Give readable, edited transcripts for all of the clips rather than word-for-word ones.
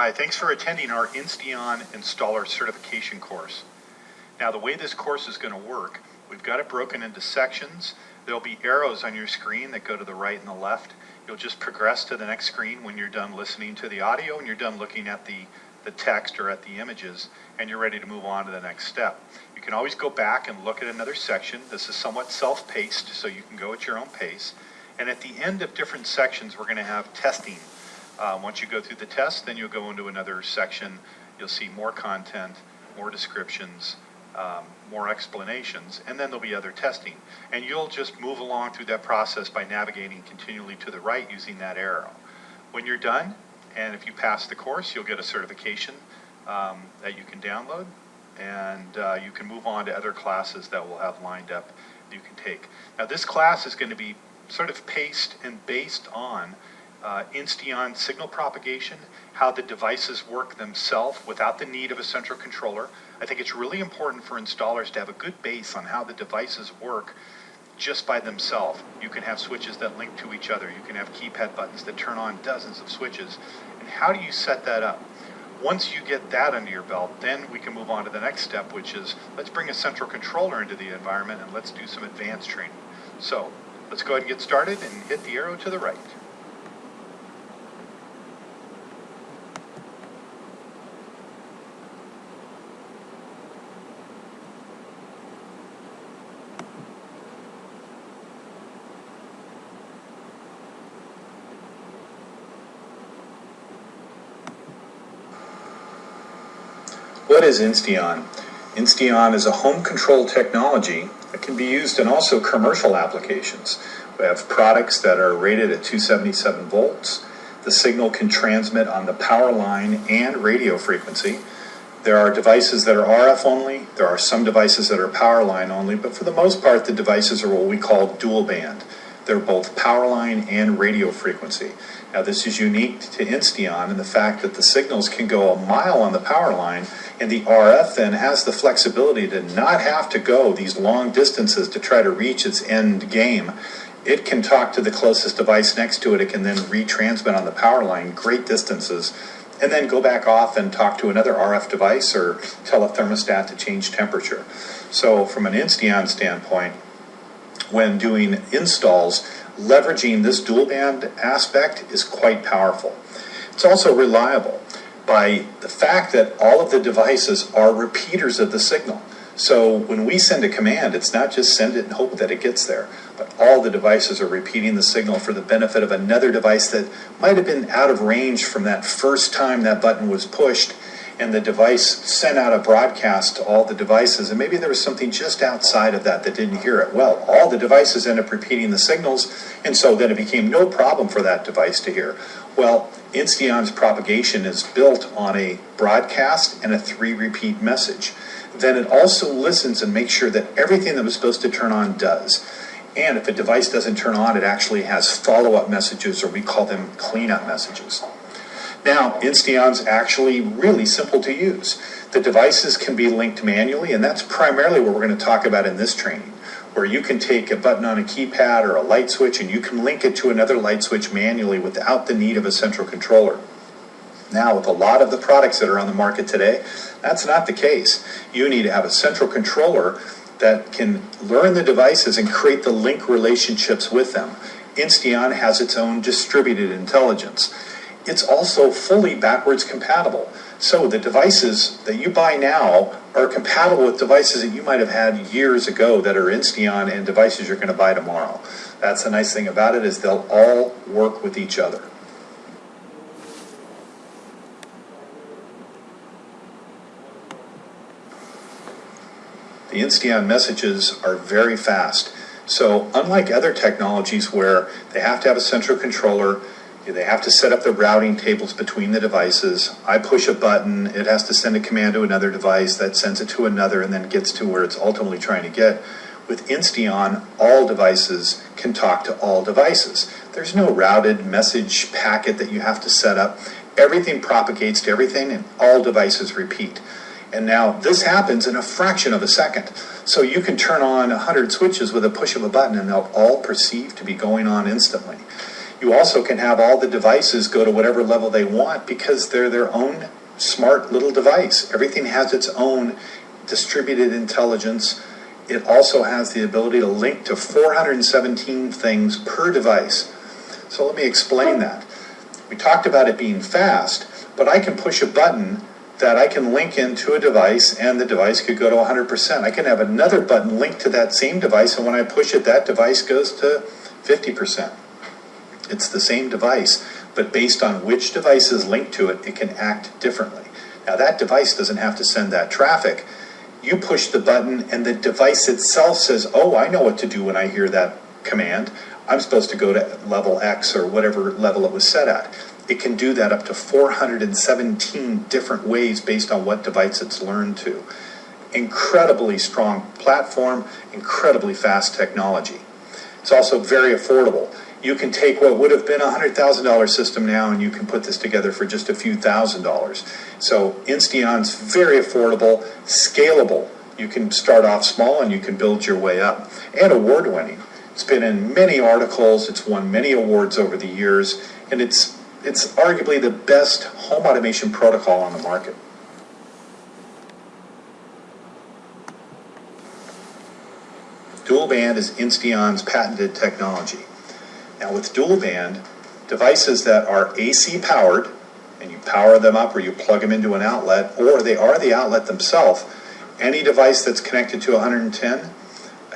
Hi, thanks for attending our Insteon Installer Certification course. Now the way this course is going to work, we've got it broken into sections. There'll be arrows on your screen that go to the right and the left. You'll just progress to the next screen when you're done listening to the audio and you're done looking at the text or at the images, and you're ready to move on to the next step. You can always go back and look at another section. This is somewhat self-paced, so you can go at your own pace. And at the end of different sections, we're going to have testing. Once you go through the test, then you'll go into another section. You'll see more content, more descriptions, more explanations, and then there'll be other testing. And you'll just move along through that process by navigating continually to the right using that arrow. When you're done, and if you pass the course, you'll get a certification that you can download, and you can move on to other classes that we'll have lined up that you can take. Now this class is going to be sort of paced and based on Insteon signal propagation, how the devices work themselves without the need of a central controller. I think it's really important for installers to have a good base on how the devices work just by themselves. You can have switches that link to each other. You can have keypad buttons that turn on dozens of switches. And how do you set that up? Once you get that under your belt, then we can move on to the next step, which is let's bring a central controller into the environment and let's do some advanced training. So let's go ahead and get started and hit the arrow to the right. What is Insteon? Insteon is a home control technology that can be used in also commercial applications. We have products that are rated at 277 volts. The signal can transmit on the power line and radio frequency. There are devices that are RF only. There are some devices that are power line only, but for the most part, the devices are what we call dual band. They're both power line and radio frequency. Now this is unique to Insteon in the fact that the signals can go a mile on the power line, and the RF then has the flexibility to not have to go these long distances to try to reach its end game. It can talk to the closest device next to it. It can then retransmit on the power line great distances and then go back off and talk to another RF device or tell a thermostat to change temperature. So from an Insteon standpoint, when doing installs, leveraging this dual band aspect is quite powerful. It's also reliable by the fact that all of the devices are repeaters of the signal. So when we send a command, it's not just send it and hope that it gets there, but all the devices are repeating the signal for the benefit of another device that might have been out of range from that first time that button was pushed and the device sent out a broadcast to all the devices, and maybe there was something just outside of that didn't hear it. Well, all the devices end up repeating the signals, and so then it became no problem for that device to hear. Well, Insteon's propagation is built on a broadcast and a 3-repeat message. Then it also listens and makes sure that everything that was supposed to turn on does. And if a device doesn't turn on, it actually has follow-up messages, or we call them cleanup messages. Now, Insteon's actually really simple to use. The devices can be linked manually, and that's primarily what we're going to talk about in this training, where you can take a button on a keypad or a light switch and you can link it to another light switch manually without the need of a central controller. Now, with a lot of the products that are on the market today, that's not the case. You need to have a central controller that can learn the devices and create the link relationships with them. Insteon has its own distributed intelligence. It's also fully backwards compatible. So the devices that you buy now are compatible with devices that you might have had years ago that are Insteon and devices you're going to buy tomorrow. That's the nice thing about it, is they'll all work with each other. The Insteon messages are very fast. So unlike other technologies where they have to have a central controller, they have to set up the routing tables between the devices. I push a button, it has to send a command to another device, that sends it to another, and then gets to where it's ultimately trying to get. With Insteon, all devices can talk to all devices. There's no routed message packet that you have to set up. Everything propagates to everything, and all devices repeat. And now this happens in a fraction of a second. So you can turn on 100 switches with a push of a button, and they'll all perceive to be going on instantly. You also can have all the devices go to whatever level they want because they're their own smart little device. Everything has its own distributed intelligence. It also has the ability to link to 417 things per device. So let me explain that. We talked about it being fast, but I can push a button that I can link into a device and the device could go to 100%. I can have another button linked to that same device, and when I push it, that device goes to 50%. It's the same device, but based on which device is linked to it, it can act differently. Now that device doesn't have to send that traffic. You push the button and the device itself says, oh, I know what to do when I hear that command. I'm supposed to go to level X or whatever level it was set at. It can do that up to 417 different ways based on what device it's learned to. Incredibly strong platform, incredibly fast technology. It's also very affordable. You can take what would have been a $100,000 system now and you can put this together for just a few $1,000s. So Insteon's very affordable, scalable. You can start off small and you can build your way up. And award-winning. It's been in many articles, it's won many awards over the years, and it's arguably the best home automation protocol on the market. Dual band is Insteon's patented technology. Now with dual band, devices that are AC powered, and you power them up or you plug them into an outlet, or they are the outlet themselves, any device that's connected to 110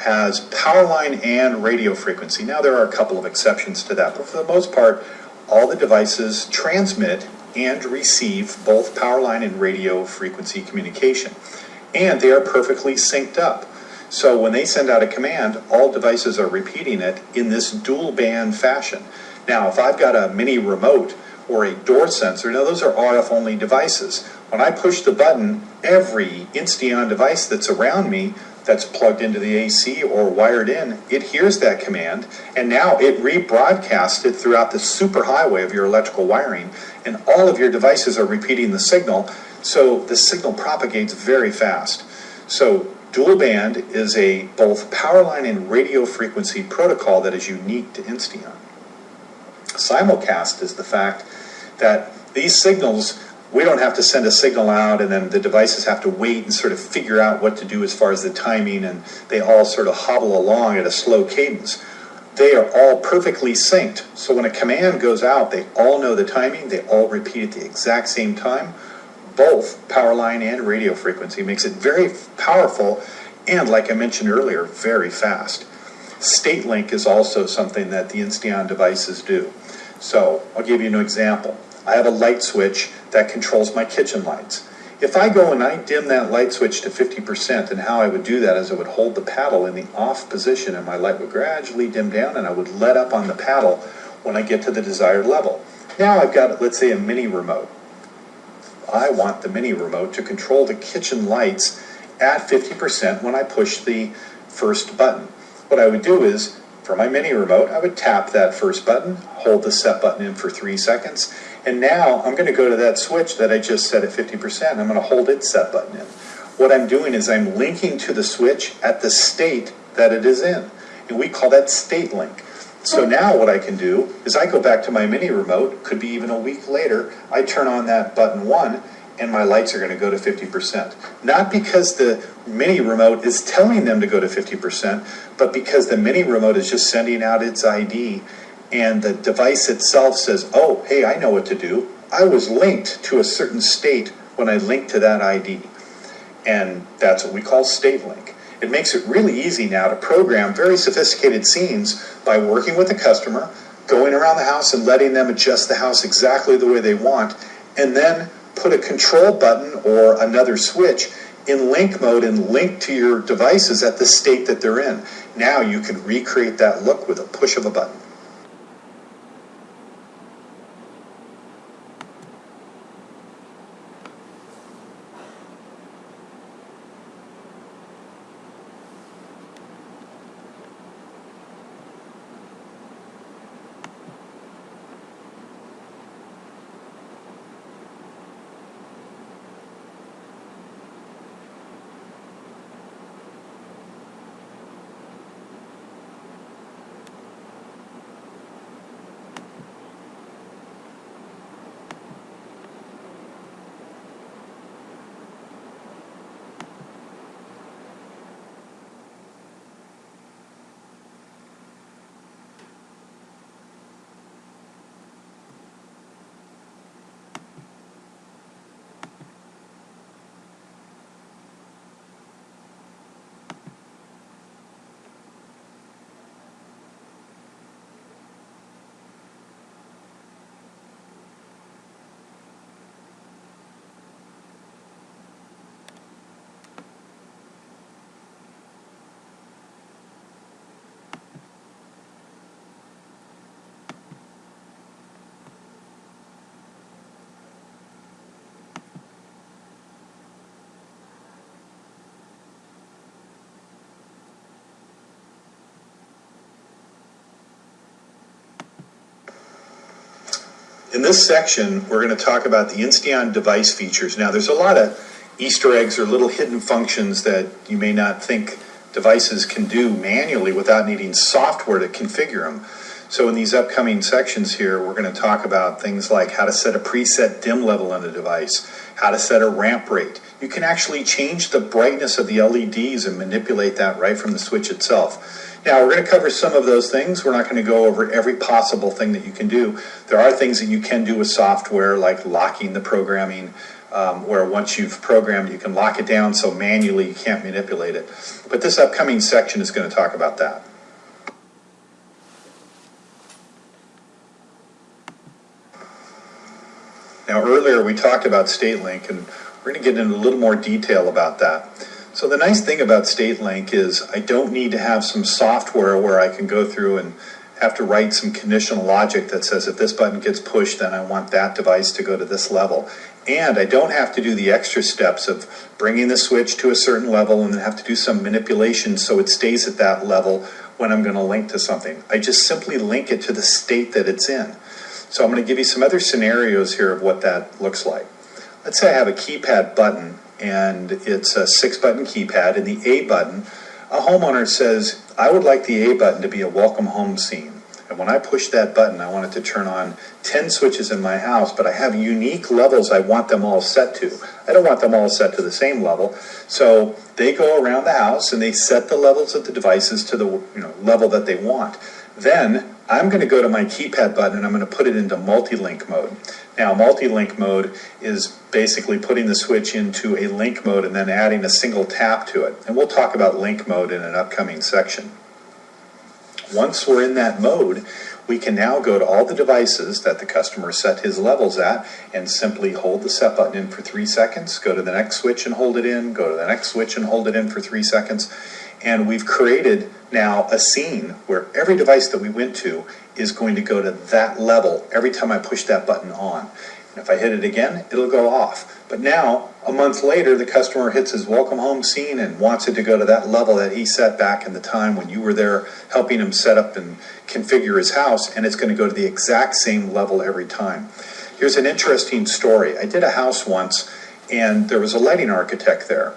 has power line and radio frequency. Now there are a couple of exceptions to that, but for the most part, all the devices transmit and receive both power line and radio frequency communication. And they are perfectly synced up. So when they send out a command, all devices are repeating it in this dual band fashion. Now, if I've got a mini remote or a door sensor, now those are RF only devices. When I push the button, every Insteon device that's around me that's plugged into the AC or wired in, it hears that command, and now it rebroadcasts it throughout the superhighway of your electrical wiring, and all of your devices are repeating the signal, so the signal propagates very fast. So dual band is a both power line and radio frequency protocol that is unique to Insteon. Simulcast is the fact that these signals, we don't have to send a signal out and then the devices have to wait and sort of figure out what to do as far as the timing, and they all sort of hobble along at a slow cadence. They are all perfectly synced. So when a command goes out, they all know the timing, they all repeat at the exact same time. Both power line and radio frequency makes it very powerful and, like I mentioned earlier, very fast. State link is also something that the Insteon devices do. So I'll give you an example. I have a light switch that controls my kitchen lights. If I go and I dim that light switch to 50%, and how I would do that is I would hold the paddle in the off position and my light would gradually dim down and I would let up on the paddle when I get to the desired level. Now I've got, let's say, a mini remote. I want the mini remote to control the kitchen lights at 50% when I push the first button. What I would do is, for my mini remote, I would tap that first button, hold the set button in for 3 seconds, and now I'm going to go to that switch that I just set at 50%, and I'm going to hold its set button in. What I'm doing is I'm linking to the switch at the state that it is in, and we call that state link. So now what I can do is I go back to my mini remote, could be even a week later, I turn on that button 1, and my lights are going to go to 50%. Not because the mini remote is telling them to go to 50%, but because the mini remote is just sending out its ID, and the device itself says, oh, hey, I know what to do. I was linked to a certain state when I linked to that ID. And that's what we call state link. It makes it really easy now to program very sophisticated scenes by working with the customer, going around the house and letting them adjust the house exactly the way they want, and then put a control button or another switch in link mode and link to your devices at the state that they're in. Now you can recreate that look with a push of a button. In this section, we're going to talk about the Insteon device features. Now, there's a lot of Easter eggs or little hidden functions that you may not think devices can do manually without needing software to configure them. So in these upcoming sections here, we're going to talk about things like how to set a preset dim level on a device, how to set a ramp rate. You can actually change the brightness of the LEDs and manipulate that right from the switch itself. Now, we're going to cover some of those things. We're not going to go over every possible thing that you can do. There are things that you can do with software, like locking the programming, where once you've programmed, you can lock it down so manually you can't manipulate it. But this upcoming section is going to talk about that. Now, earlier we talked about StateLink, and we're going to get into a little more detail about that. So the nice thing about StateLink is I don't need to have some software where I can go through and have to write some conditional logic that says if this button gets pushed, then I want that device to go to this level. And I don't have to do the extra steps of bringing the switch to a certain level and then have to do some manipulation so it stays at that level when I'm going to link to something. I just simply link it to the state that it's in. So I'm going to give you some other scenarios here of what that looks like. Let's say I have a keypad button and it's a 6-button keypad, and the A button, a homeowner says, I would like the A button to be a welcome home scene. And when I push that button, I want it to turn on 10 switches in my house, but I have unique levels I want them all set to. I don't want them all set to the same level. So they go around the house and they set the levels of the devices to the level that they want. Then I'm going to go to my keypad button and I'm going to put it into multi-link mode. Now, multi-link mode is basically putting the switch into a link mode and then adding a single tap to it. And we'll talk about link mode in an upcoming section. Once we're in that mode, we can now go to all the devices that the customer set his levels at and simply hold the set button in for 3 seconds, go to the next switch and hold it in, go to the next switch and hold it in for 3 seconds. And we've created now a scene where every device that we went to is going to go to that level every time I push that button on. And if I hit it again, it'll go off. But now, a month later, the customer hits his welcome home scene and wants it to go to that level that he set back in the time when you were there helping him set up and configure his house, and it's going to go to the exact same level every time. Here's an interesting story. I did a house once, and there was a lighting architect there.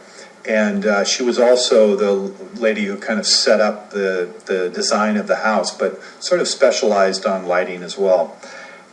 And she was also the lady who kind of set up the design of the house, but sort of specialized on lighting as well.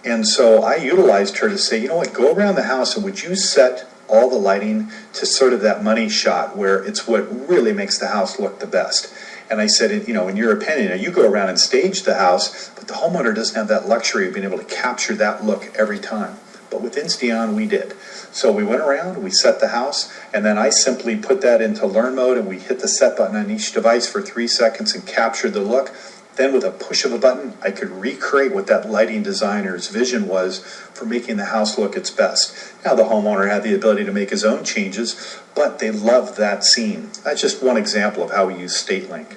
And so I utilized her to say, you know what, go around the house and would you set all the lighting to sort of that money shot where it's what really makes the house look the best. And I said, in your opinion, you go around and stage the house, but the homeowner doesn't have that luxury of being able to capture that look every time. But with Insteon, we did. So we went around, we set the house, and then I simply put that into learn mode, and we hit the set button on each device for 3 seconds and captured the look. Then with a push of a button, I could recreate what that lighting designer's vision was for making the house look its best. Now the homeowner had the ability to make his own changes, but they loved that scene. That's just one example of how we use StateLink.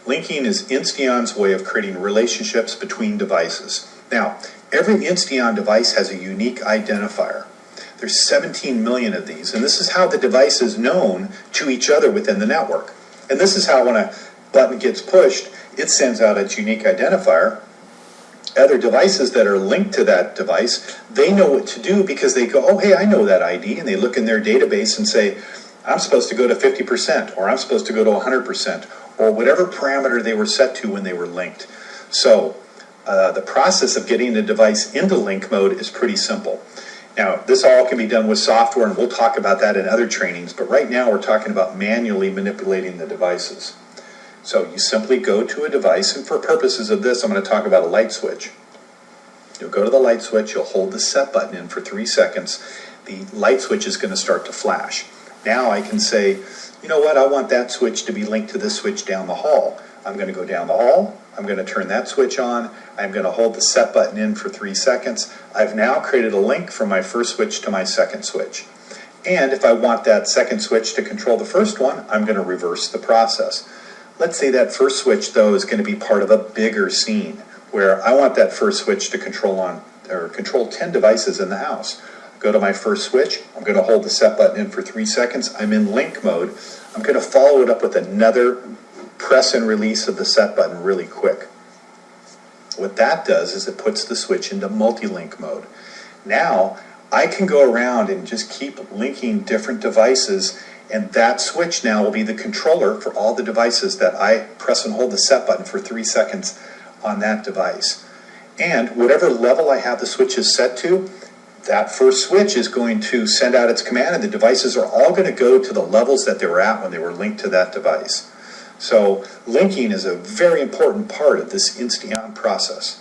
Linking is Insteon's way of creating relationships between devices. Now, every Insteon device has a unique identifier. There's 17 million of these, and this is how the device is known to each other within the network. And this is how when a button gets pushed, it sends out its unique identifier. Other devices that are linked to that device, they know what to do because they go, oh, hey, I know that ID, and they look in their database and say, I'm supposed to go to 50%, or I'm supposed to go to 100%, or whatever parameter they were set to when they were linked. So the process of getting the device into link mode is pretty simple. Now, this all can be done with software, and we'll talk about that in other trainings, but right now we're talking about manually manipulating the devices. So you simply go to a device, and for purposes of this, I'm going to talk about a light switch. You'll go to the light switch, you'll hold the set button in for 3 seconds, the light switch is going to start to flash. Now I can say, you know what, I want that switch to be linked to this switch down the hall. I'm going to go down the hall, I'm going to turn that switch on, I'm going to hold the set button in for 3 seconds. I've now created a link from my first switch to my second switch. And if I want that second switch to control the first one, I'm going to reverse the process. Let's say that first switch, though, is going to be part of a bigger scene where I want that first switch to control 10 devices in the house. Go to my first switch, I'm going to hold the set button in for 3 seconds, I'm in link mode, I'm going to follow it up with another press and release of the set button really quick. What that does is it puts the switch into multi-link mode. Now, I can go around and just keep linking different devices, and that switch now will be the controller for all the devices that I press and hold the set button for 3 seconds on that device. And whatever level I have the switches set to, that first switch is going to send out its command, and the devices are all going to go to the levels that they were at when they were linked to that device. So linking is a very important part of this Insteon process.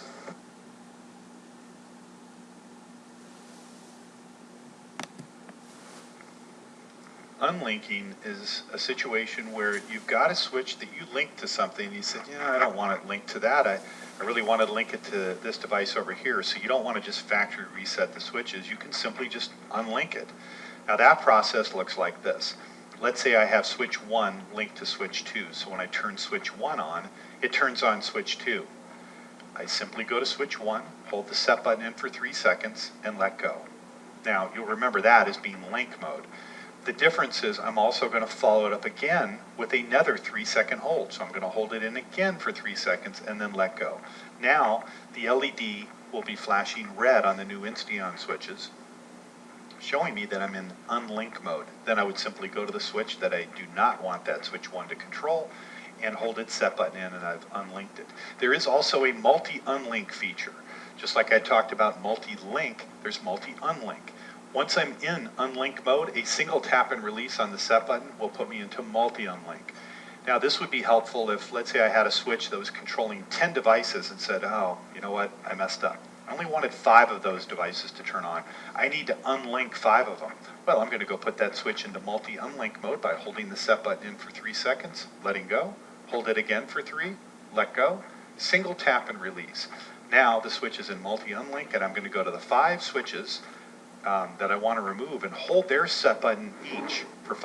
Unlinking is a situation where you've got a switch that you link to something, and you said, I don't want it linked to that. I really want to link it to this device over here. So you don't want to just factory reset the switches. You can simply just unlink it. Now that process looks like this. Let's say I have switch 1 linked to switch 2. So when I turn switch 1 on, it turns on switch 2. I simply go to switch 1, hold the set button in for 3 seconds, and let go. Now you'll remember that as being link mode. The difference is I'm also going to follow it up again with another 3-second hold. So I'm going to hold it in again for 3 seconds and then let go. Now the LED will be flashing red on the new Insteon switches, showing me that I'm in unlink mode. Then I would simply go to the switch that I do not want that switch 1 to control and hold its set button in, and I've unlinked it. There is also a multi-unlink feature. Just like I talked about multi-link, there's multi-unlink. Once I'm in unlink mode, a single tap and release on the set button will put me into multi-unlink. Now this would be helpful if, let's say I had a switch that was controlling 10 devices and said, oh, you know what, I messed up. I only wanted 5 of those devices to turn on. I need to unlink 5 of them. Well, I'm going to go put that switch into multi-unlink mode by holding the set button in for 3 seconds, letting go, hold it again for 3, let go, single tap and release. Now the switch is in multi-unlink, and I'm going to go to the 5 switches that I want to remove and hold their set button each for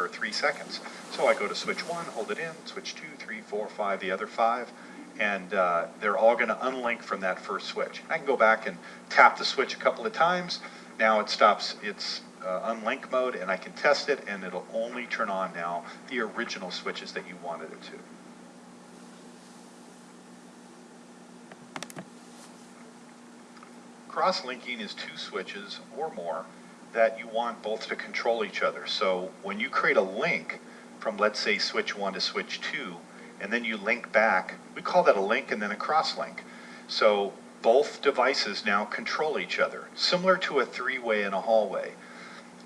3 seconds. So I go to switch 1, hold it in, switch 2, 3, 4, 5, the other 5, and they're all going to unlink from that first switch. I can go back and tap the switch a couple of times. Now it stops its unlink mode, and I can test it, and it'll only turn on now the original switches that you wanted it to. Cross-linking is 2 switches or more that you want both to control each other. So when you create a link from, let's say, switch 1 to switch 2, and then you link back, we call that a link and then a cross-link. So both devices now control each other, similar to a 3-way in a hallway.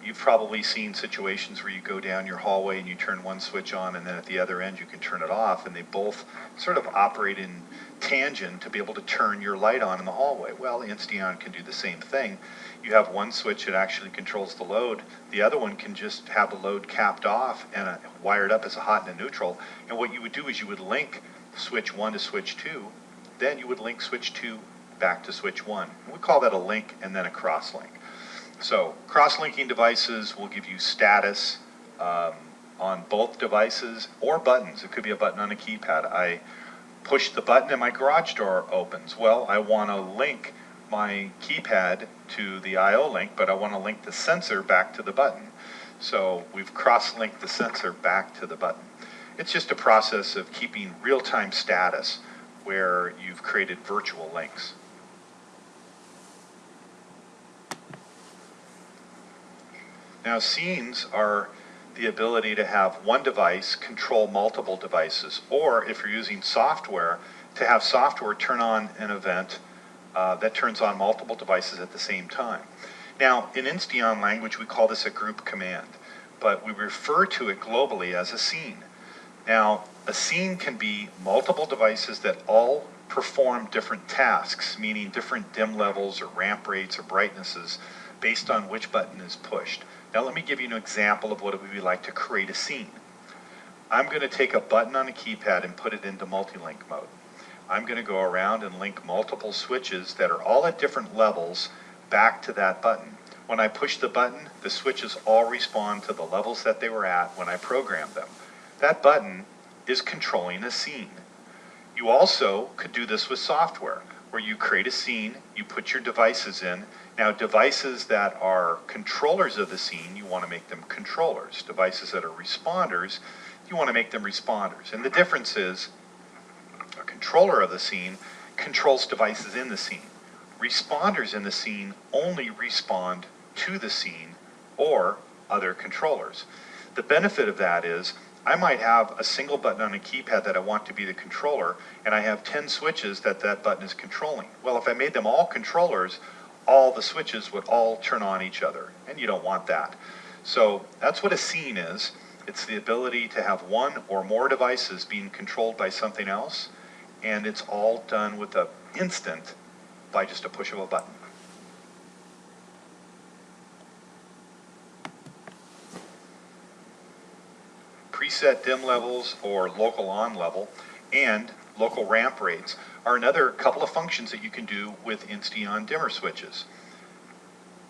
You've probably seen situations where you go down your hallway and you turn one switch on, and then at the other end you can turn it off, and they both sort of operate in tangent to be able to turn your light on in the hallway. Well, Insteon can do the same thing. You have one switch that actually controls the load. The other one can just have the load capped off and wired up as a hot and a neutral. And what you would do is you would link switch 1 to switch 2. Then you would link switch 2 back to switch 1. We call that a link and then a cross-link. So cross-linking devices will give you status on both devices or buttons. It could be a button on a keypad. I push the button and my garage door opens. Well, I want to link my keypad to the I/O link, but I want to link the sensor back to the button. So we've cross-linked the sensor back to the button. It's just a process of keeping real-time status where you've created virtual links. Now, scenes are the ability to have one device control multiple devices, or if you're using software, to have software turn on an event that turns on multiple devices at the same time. Now, in Insteon language, we call this a group command, but we refer to it globally as a scene. Now, a scene can be multiple devices that all perform different tasks, meaning different dim levels or ramp rates or brightnesses based on which button is pushed. Now let me give you an example of what it would be like to create a scene. I'm going to take a button on a keypad and put it into multi-link mode. I'm going to go around and link multiple switches that are all at different levels back to that button. When I push the button, the switches all respond to the levels that they were at when I programmed them. That button is controlling a scene. You also could do this with software, where you create a scene, you put your devices in. Now, devices that are controllers of the scene, you want to make them controllers. Devices that are responders, you want to make them responders. And the difference is a controller of the scene controls devices in the scene. Responders in the scene only respond to the scene or other controllers. The benefit of that is I might have a single button on a keypad that I want to be the controller, and I have 10 switches that button is controlling. Well, if I made them all controllers, all the switches would all turn on each other, and you don't want that. So that's what a scene is. It's the ability to have one or more devices being controlled by something else, and it's all done with an instant by just a push of a button. Preset dim levels or local on level and local ramp rates are another couple of functions that you can do with Insteon dimmer switches.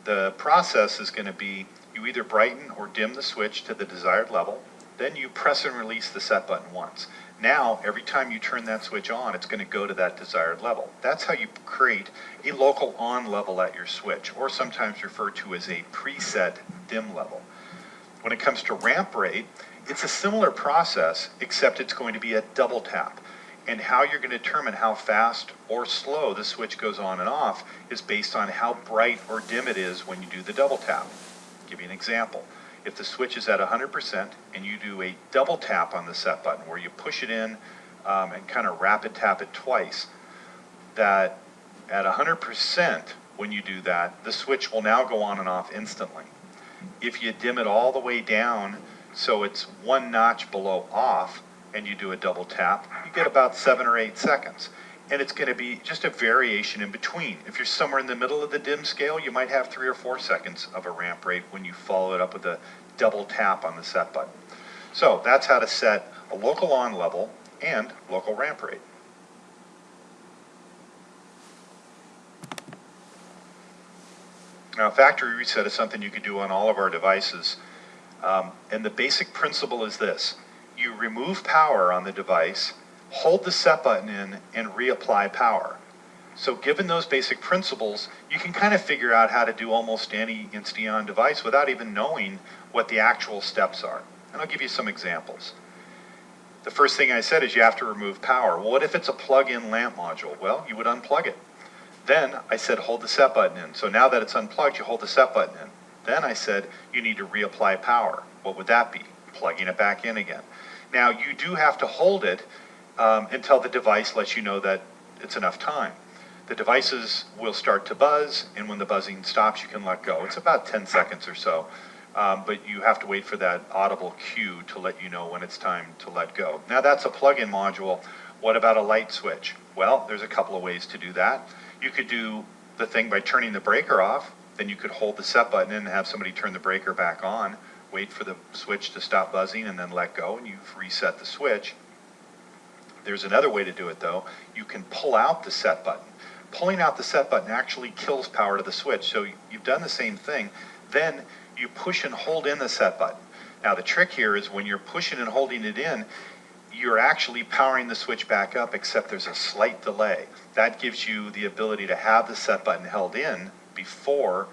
The process is going to be you either brighten or dim the switch to the desired level, then you press and release the set button once. Now, every time you turn that switch on, it's going to go to that desired level. That's how you create a local on level at your switch, or sometimes referred to as a preset dim level. When it comes to ramp rate, it's a similar process, except it's going to be a double tap. And how you're going to determine how fast or slow the switch goes on and off is based on how bright or dim it is when you do the double tap. I'll give you an example. If the switch is at 100% and you do a double tap on the set button where you push it in and kind of rapid tap it twice, that at 100% when you do that, the switch will now go on and off instantly. If you dim it all the way down so it's one notch below off and you do a double tap, you get about 7 or 8 seconds. And it's going to be just a variation in between. If you're somewhere in the middle of the dim scale, you might have 3 or 4 seconds of a ramp rate when you follow it up with a double tap on the set button. So that's how to set a local on level and local ramp rate. Now, factory reset is something you can do on all of our devices. And the basic principle is this. You remove power on the device, hold the set button in, and reapply power. So given those basic principles, you can kind of figure out how to do almost any Insteon device without even knowing what the actual steps are. And I'll give you some examples. The first thing I said is you have to remove power. Well, what if it's a plug-in lamp module? Well, you would unplug it. Then I said hold the set button in. So now that it's unplugged, you hold the set button in. Then I said you need to reapply power. What would that be? Plugging it back in again. Now you do have to hold it until the device lets you know that it's enough time. The devices will start to buzz, and when the buzzing stops, you can let go. It's about 10 seconds or so, but you have to wait for that audible cue to let you know when it's time to let go. Now that's a plug-in module. What about a light switch? Well, there's a couple of ways to do that. You could do the thing by turning the breaker off. Then you could hold the set button in and have somebody turn the breaker back on, wait for the switch to stop buzzing, and then let go, and you've reset the switch. There's another way to do it, though. You can pull out the set button. Pulling out the set button actually kills power to the switch, so you've done the same thing. Then you push and hold in the set button. Now the trick here is when you're pushing and holding it in, you're actually powering the switch back up, except there's a slight delay. That gives you the ability to have the set button held in before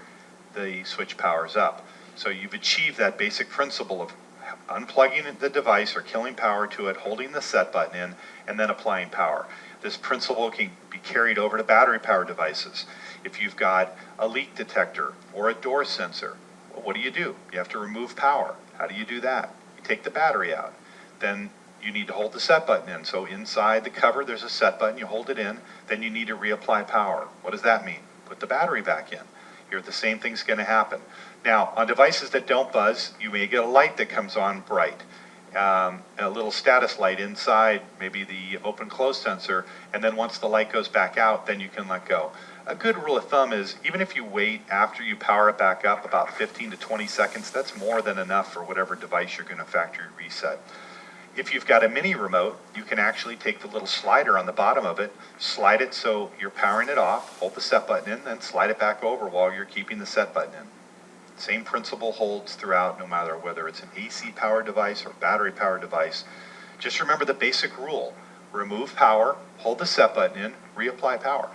the switch powers up. So you've achieved that basic principle of unplugging the device or killing power to it, holding the set button in, and then applying power. This principle can be carried over to battery-powered devices. If you've got a leak detector or a door sensor, well, what do? You have to remove power. How do you do that? You take the battery out. Then you need to hold the set button in. So inside the cover, there's a set button. You hold it in. Then you need to reapply power. What does that mean? Put the battery back in. Here, the same thing's going to happen. Now, on devices that don't buzz, you may get a light that comes on bright. A little status light inside, maybe the open-close sensor, and then once the light goes back out, then you can let go. A good rule of thumb is even if you wait after you power it back up about 15 to 20 seconds, that's more than enough for whatever device you're going to factory reset. If you've got a mini remote, you can actually take the little slider on the bottom of it, slide it so you're powering it off, hold the set button in, then slide it back over while you're keeping the set button in. Same principle holds throughout, no matter whether it's an AC powered device or battery powered device. Just remember the basic rule. Remove power, hold the set button in, reapply power.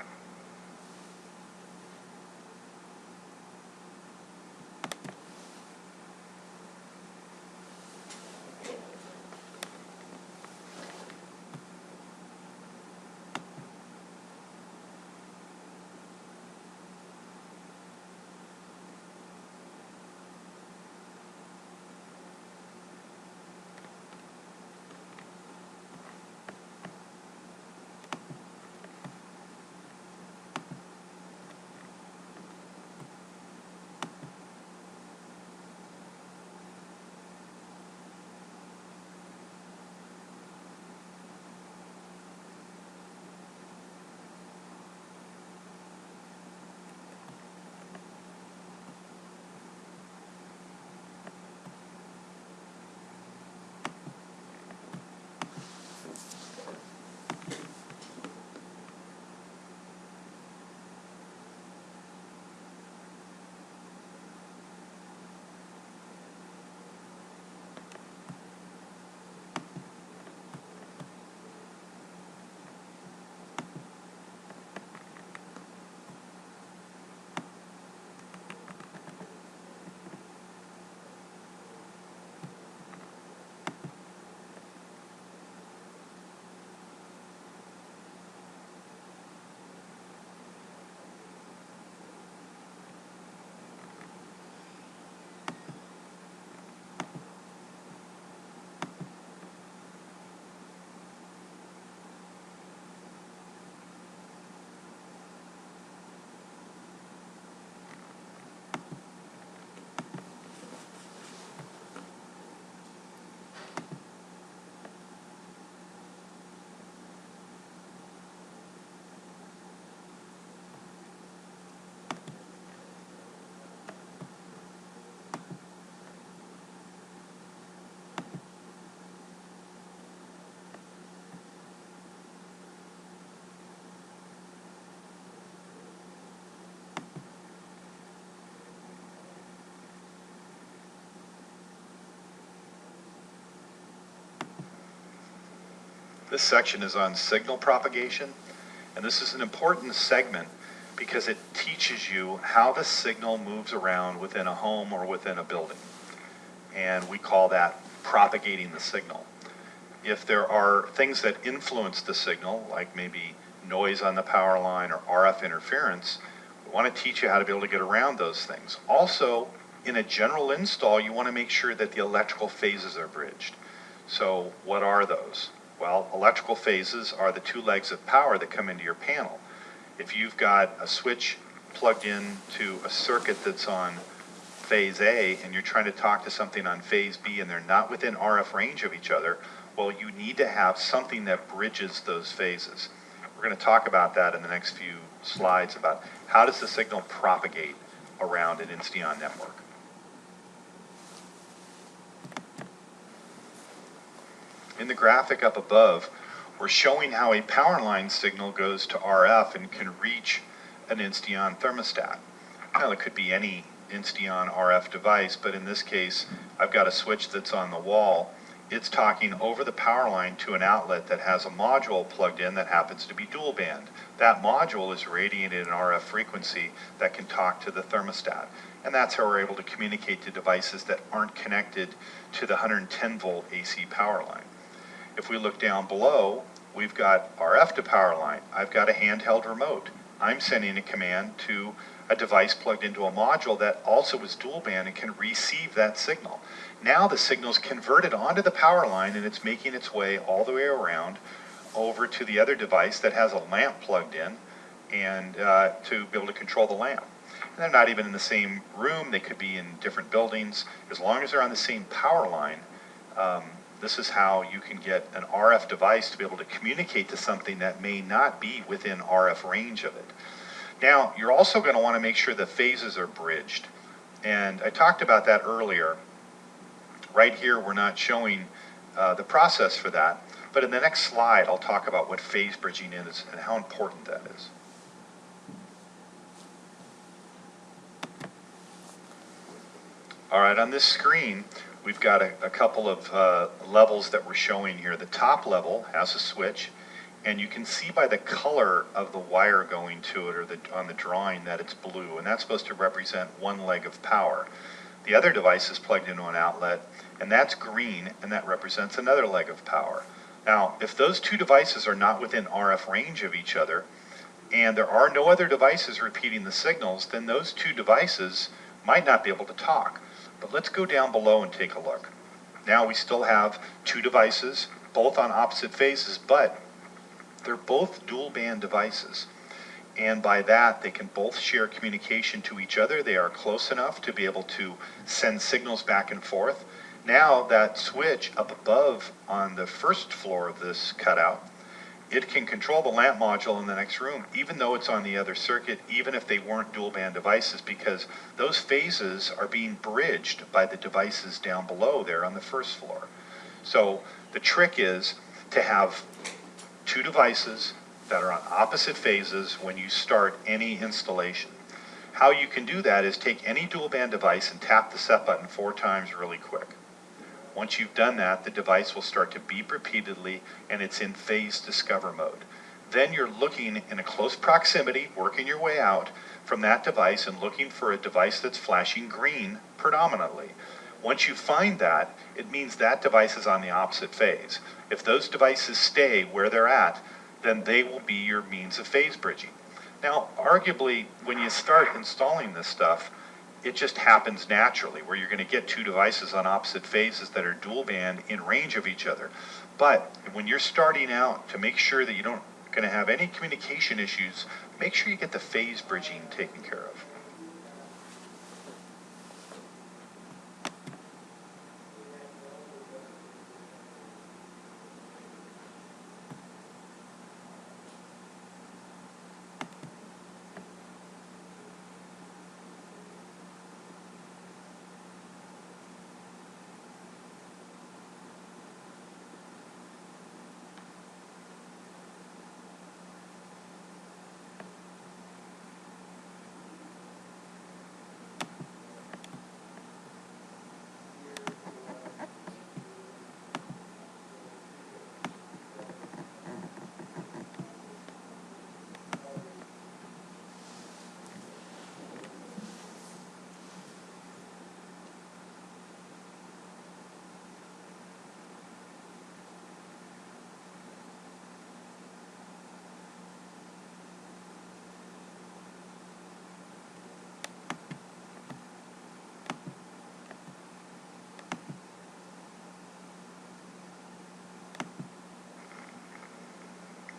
This section is on signal propagation, and this is an important segment because it teaches you how the signal moves around within a home or within a building. And we call that propagating the signal. If there are things that influence the signal, like maybe noise on the power line or RF interference, we want to teach you how to be able to get around those things. Also, in a general install, you want to make sure that the electrical phases are bridged. So what are those? Well, electrical phases are the two legs of power that come into your panel. If you've got a switch plugged in to a circuit that's on phase A and you're trying to talk to something on phase B and they're not within RF range of each other, well, you need to have something that bridges those phases. We're going to talk about that in the next few slides about how does the signal propagate around an Insteon network. In the graphic up above, we're showing how a power line signal goes to RF and can reach an Insteon thermostat. Now, it could be any Insteon RF device, but in this case, I've got a switch that's on the wall. It's talking over the power line to an outlet that has a module plugged in that happens to be dual band. That module is radiating an RF frequency that can talk to the thermostat. And that's how we're able to communicate to devices that aren't connected to the 110 volt AC power line. If we look down below, we've got RF to power line. I've got a handheld remote. I'm sending a command to a device plugged into a module that also is dual band and can receive that signal. Now the signal is converted onto the power line and it's making its way all the way around over to the other device that has a lamp plugged in and to be able to control the lamp. And they're not even in the same room. They could be in different buildings. As long as they're on the same power line, this is how you can get an RF device to be able to communicate to something that may not be within RF range of it. Now, you're also going to want to make sure the phases are bridged. And I talked about that earlier. Right here, we're not showing the process for that. But in the next slide, I'll talk about what phase bridging is and how important that is. All right, on this screen, we've got a couple of levels that we're showing here. The top level has a switch, and you can see by the color of the wire going to it or on the drawing that it's blue, and that's supposed to represent one leg of power. The other device is plugged into an outlet, and that's green, and that represents another leg of power. Now, if those two devices are not within RF range of each other, and there are no other devices repeating the signals, then those two devices might not be able to talk. But let's go down below and take a look. Now we still have two devices, both on opposite phases, but they're both dual band devices. And by that, they can both share communication to each other. They are close enough to be able to send signals back and forth. Now that switch up above on the first floor of this cutout, it can control the lamp module in the next room, even though it's on the other circuit, even if they weren't dual band devices, because those phases are being bridged by the devices down below there on the first floor. So the trick is to have two devices that are on opposite phases when you start any installation. How you can do that is take any dual band device and tap the set button 4 times really quick. Once you've done that, the device will start to beep repeatedly and it's in phase discover mode. Then you're looking in a close proximity, working your way out from that device and looking for a device that's flashing green predominantly. Once you find that, it means that device is on the opposite phase. If those devices stay where they're at, then they will be your means of phase bridging. Now, arguably, when you start installing this stuff, it just happens naturally, where you're going to get two devices on opposite phases that are dual band in range of each other. But when you're starting out, to make sure that you don't going to have any communication issues, make sure you get the phase bridging taken care of.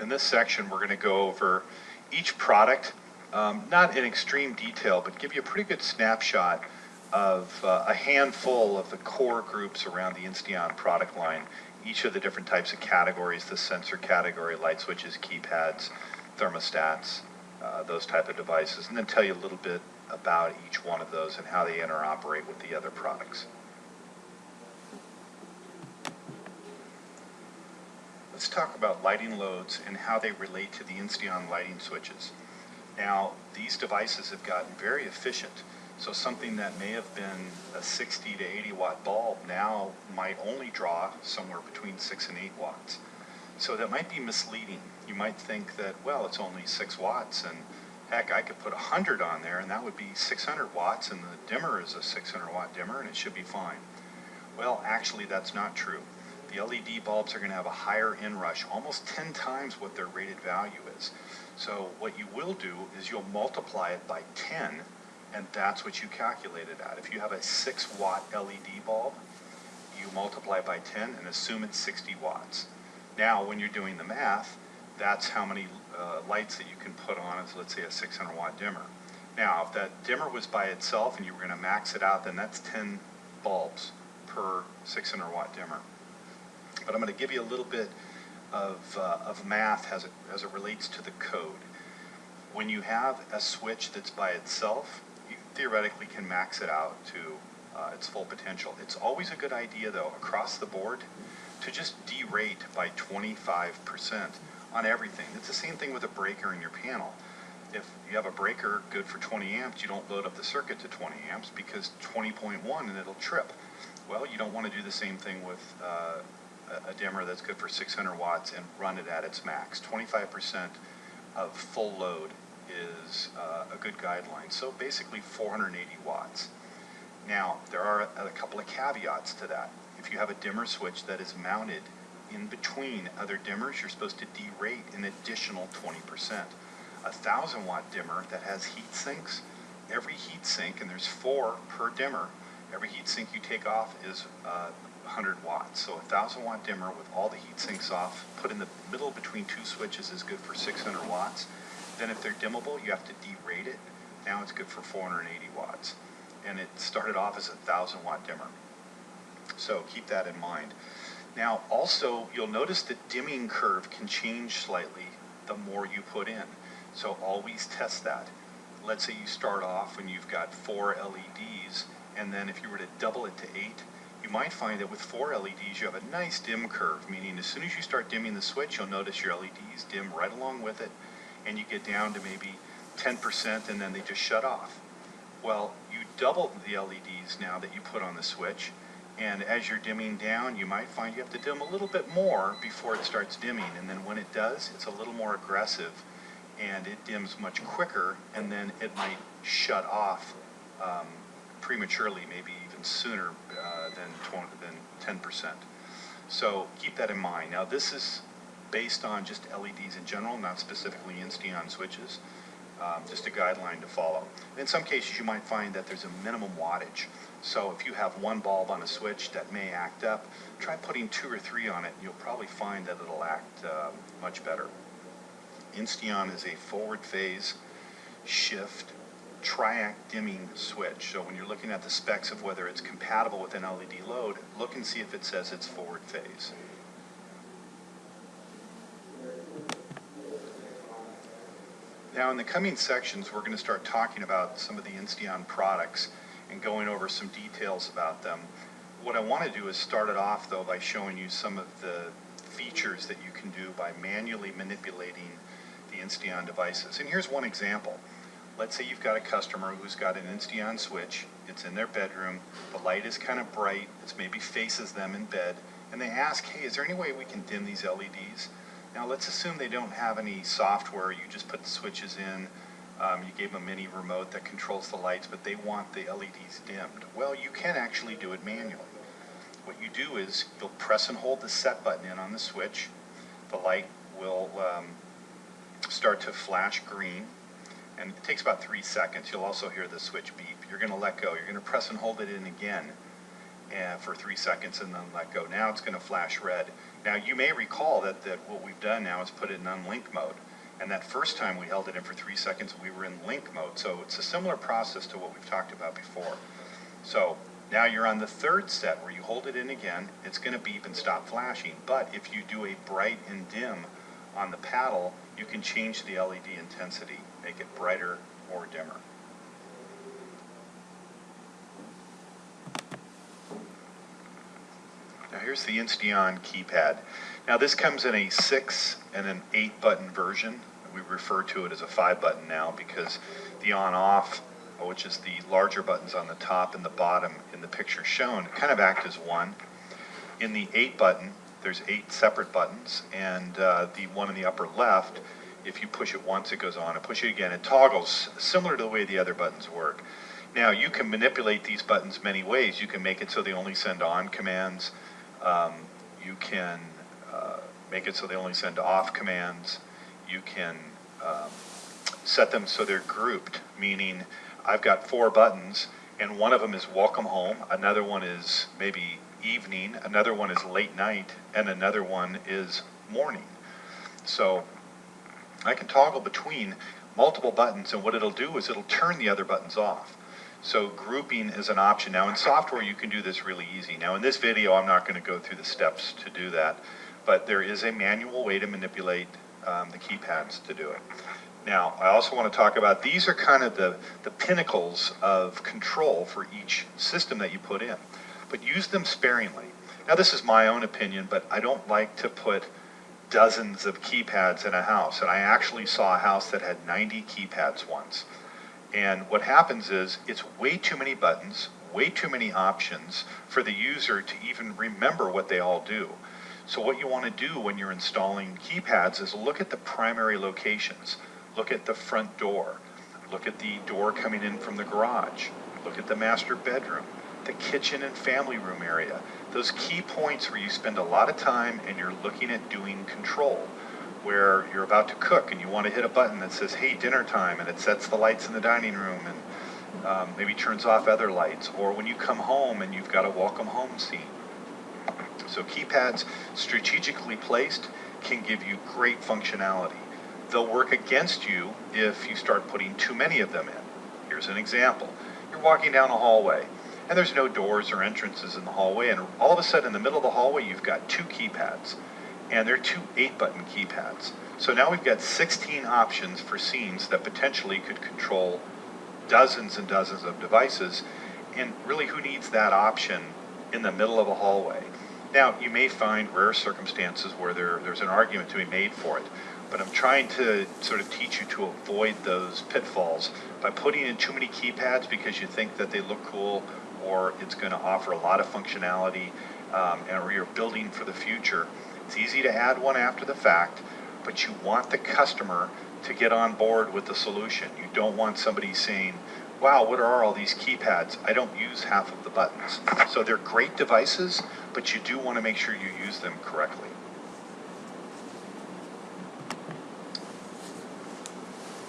In this section, we're going to go over each product, not in extreme detail, but give you a pretty good snapshot of a handful of the core groups around the Insteon product line, each of the different types of categories, the sensor category, light switches, keypads, thermostats, those type of devices, and then tell you a little bit about each one of those and how they interoperate with the other products. Let's talk about lighting loads and how they relate to the Insteon lighting switches. Now, these devices have gotten very efficient, so something that may have been a 60 to 80 watt bulb now might only draw somewhere between 6 and 8 watts. So that might be misleading. You might think that, well, it's only 6 watts, and heck, I could put 100 on there and that would be 600 watts, and the dimmer is a 600 watt dimmer and it should be fine. Well, actually that's not true. The LED bulbs are going to have a higher inrush, almost 10 times what their rated value is. So what you will do is you'll multiply it by 10, and that's what you calculate it at. If you have a 6 watt LED bulb, you multiply by 10 and assume it's 60 watts. Now when you're doing the math, that's how many lights that you can put on as, let's say, a 600 watt dimmer. Now if that dimmer was by itself and you were going to max it out, then that's 10 bulbs per 600 watt dimmer. But I'm going to give you a little bit of math as it relates to the code. When you have a switch that's by itself, you theoretically can max it out to its full potential. It's always a good idea, though, across the board, to just derate by 25% on everything. It's the same thing with a breaker in your panel. If you have a breaker good for 20 amps, you don't load up the circuit to 20 amps because 20.1 and it'll trip. Well, you don't want to do the same thing with a dimmer that's good for 600 watts and run it at its max. 25% of full load is a good guideline. So basically 480 watts. Now, there are a couple of caveats to that. If you have a dimmer switch that is mounted in between other dimmers, you're supposed to derate an additional 20%. A 1,000 watt dimmer that has heat sinks, every heat sink, and there's 4 per dimmer, every heat sink you take off is 100 watts. So a 1,000 watt dimmer with all the heat sinks off, put in the middle between 2 switches, is good for 600 watts. Then if they're dimmable, you have to derate it. Now it's good for 480 watts. And it started off as a 1,000 watt dimmer. So keep that in mind. Now also, you'll notice the dimming curve can change slightly the more you put in. So always test that. Let's say you start off and you've got 4 LEDs, and then if you were to double it to 8, you might find that with 4 LEDs you have a nice dim curve, meaning as soon as you start dimming the switch, you'll notice your LEDs dim right along with it, and you get down to maybe 10% and then they just shut off. Well, you double the LEDs now that you put on the switch, and as you're dimming down, you might find you have to dim a little bit more before it starts dimming, and then when it does, it's a little more aggressive and it dims much quicker, and then it might shut off prematurely, maybe even sooner than 10%. So keep that in mind. Now this is based on just LEDs in general, not specifically Insteon switches, just a guideline to follow. In some cases you might find that there's a minimum wattage. So if you have 1 bulb on a switch that may act up, try putting 2 or 3 on it and you'll probably find that it'll act much better. Insteon is a forward phase shift triac dimming switch. So when you're looking at the specs of whether it's compatible with an LED load, look and see if it says it's forward phase. Now in the coming sections, we're going to start talking about some of the Insteon products and going over some details about them. What I want to do is start it off, though, by showing you some of the features that you can do by manually manipulating the Insteon devices. And here's one example. Let's say you've got a customer who's got an Insteon switch. It's in their bedroom. The light is kind of bright. It maybe faces them in bed. And they ask, hey, is there any way we can dim these LEDs? Now let's assume they don't have any software. You just put the switches in. You gave them a mini remote that controls the lights, but they want the LEDs dimmed. Well, you can actually do it manually. What you do is you'll press and hold the set button in on the switch. The light will start to flash green, and it takes about 3 seconds. You'll also hear the switch beep. You're going to let go. You're going to press and hold it in again, and for 3 seconds and then let go. Now it's going to flash red. Now you may recall that what we've done now is put it in unlink mode. And that first time we held it in for 3 seconds, we were in link mode. So it's a similar process to what we've talked about before. So now you're on the third set where you hold it in again, it's going to beep and stop flashing. But if you do a bright and dim on the paddle, you can change the LED intensity, make it brighter or dimmer. Now here's the Insteon keypad. Now this comes in a 6 and an 8 button version. We refer to it as a 5 button now because the on-off, which is the larger buttons on the top and the bottom in the picture shown, kind of act as one. In the 8 button, there's 8 separate buttons, and the one in the upper left, if you push it once it goes on, and push it again, it toggles similar to the way the other buttons work. Now you can manipulate these buttons many ways. You can make it so they only send on commands. You can make it so they only send off commands. You can set them so they're grouped, meaning I've got 4 buttons, and one of them is welcome home, another one is maybe evening, another one is late night, and another one is morning. So I can toggle between multiple buttons, and what it'll do is it'll turn the other buttons off. So grouping is an option. Now in software you can do this really easy. Now in this video I'm not going to go through the steps to do that, but there is a manual way to manipulate the keypads to do it. Now I also want to talk about, these are kind of the pinnacles of control for each system that you put in, but use them sparingly. Now this is my own opinion, but I don't like to put dozens of keypads in a house, and I actually saw a house that had 90 keypads once. And what happens is it's way too many buttons, way too many options for the user to even remember what they all do. So what you want to do when you're installing keypads is look at the primary locations. Look at the front door. Look at the door coming in from the garage. Look at the master bedroom, the kitchen and family room area. Those key points where you spend a lot of time and you're looking at doing control, where you're about to cook and you want to hit a button that says, hey, dinner time, and it sets the lights in the dining room and maybe turns off other lights, or when you come home and you've got a welcome home scene. So keypads strategically placed can give you great functionality. They'll work against you if you start putting too many of them in. Here's an example. You're walking down a hallway and there's no doors or entrances in the hallway, and all of a sudden in the middle of the hallway you've got 2 keypads, and they're 2 8-button keypads. So now we've got 16 options for scenes that potentially could control dozens and dozens of devices, and really who needs that option in the middle of a hallway? Now you may find rare circumstances where there's an argument to be made for it, but I'm trying to sort of teach you to avoid those pitfalls by putting in too many keypads because you think that they look cool or it's going to offer a lot of functionality, or you're building for the future. It's easy to add one after the fact, but you want the customer to get on board with the solution. You don't want somebody saying, wow, what are all these keypads? I don't use half of the buttons. So they're great devices, but you do want to make sure you use them correctly.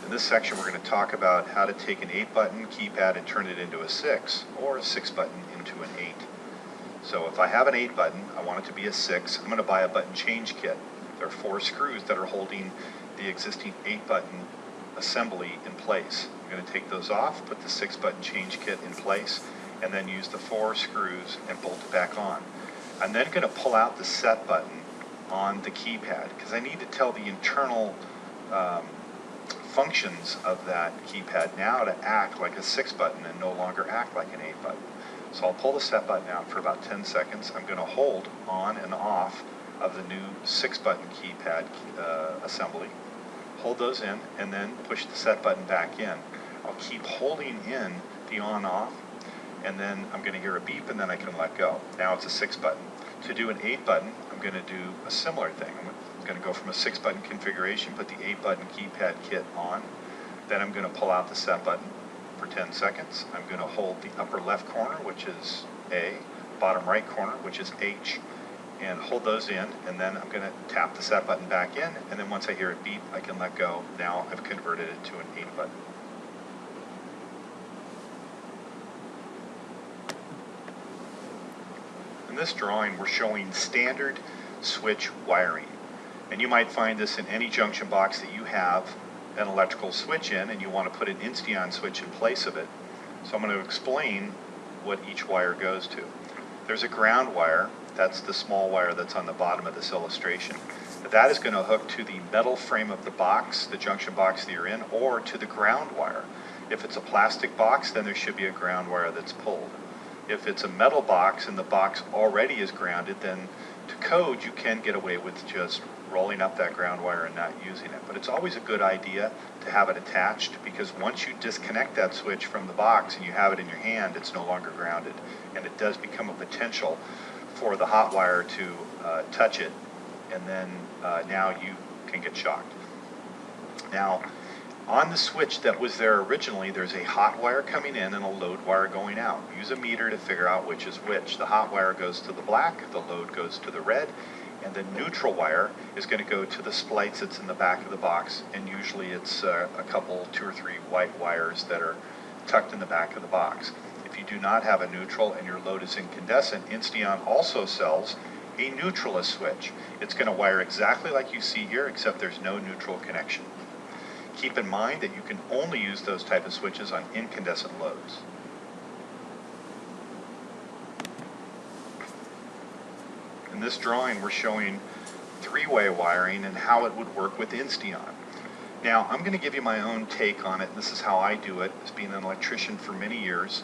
In this section we're going to talk about how to take an 8-button keypad and turn it into a 6, or a 6-button into an 8. So if I have an 8-button, I want it to be a 6, I'm going to buy a button change kit. There are 4 screws that are holding the existing 8-button assembly in place. I'm going to take those off, put the 6-button change kit in place, and then use the 4 screws and bolt it back on. I'm then going to pull out the set button on the keypad because I need to tell the internal functions of that keypad now to act like a 6-button and no longer act like an 8-button. So I'll pull the set button out for about 10 seconds. I'm going to hold on and off of the new 6-button keypad assembly. Hold those in and then push the set button back in. I'll keep holding in the on-off, and then I'm going to hear a beep and then I can let go. Now it's a 6-button. To do an 8-button, I'm going to do a similar thing. I'm going to go from a 6-button configuration, put the 8-button keypad kit on, then I'm going to pull out the set button for 10 seconds. I'm going to hold the upper left corner, which is A, bottom right corner, which is H, and hold those in, and then I'm going to tap the set button back in, and then once I hear it beep, I can let go. Now I've converted it to an 8-button. this drawing, we're showing standard switch wiring. And you might find this in any junction box that you have an electrical switch in and you want to put an Insteon switch in place of it. So I'm going to explain what each wire goes to. There's a ground wire, that's the small wire that's on the bottom of this illustration. That is going to hook to the metal frame of the box, the junction box that you're in, or to the ground wire. If it's a plastic box, then there should be a ground wire that's pulled. If it's a metal box and the box already is grounded, then to code you can get away with just rolling up that ground wire and not using it. But it's always a good idea to have it attached, because once you disconnect that switch from the box and you have it in your hand, it's no longer grounded, and it does become a potential for the hot wire to touch it, and then now you can get shocked. Now, on the switch that was there originally, there's a hot wire coming in and a load wire going out. Use a meter to figure out which is which. The hot wire goes to the black, the load goes to the red, and the neutral wire is going to go to the splice that's in the back of the box, and usually it's a couple, 2 or 3 white wires that are tucked in the back of the box. If you do not have a neutral and your load is incandescent, Insteon also sells a neutralist switch. It's going to wire exactly like you see here, except there's no neutral connection. Keep in mind that you can only use those type of switches on incandescent loads. In this drawing, we're showing 3-way wiring and how it would work with Insteon. Now, I'm going to give you my own take on it. This is how I do it, as being an electrician for many years.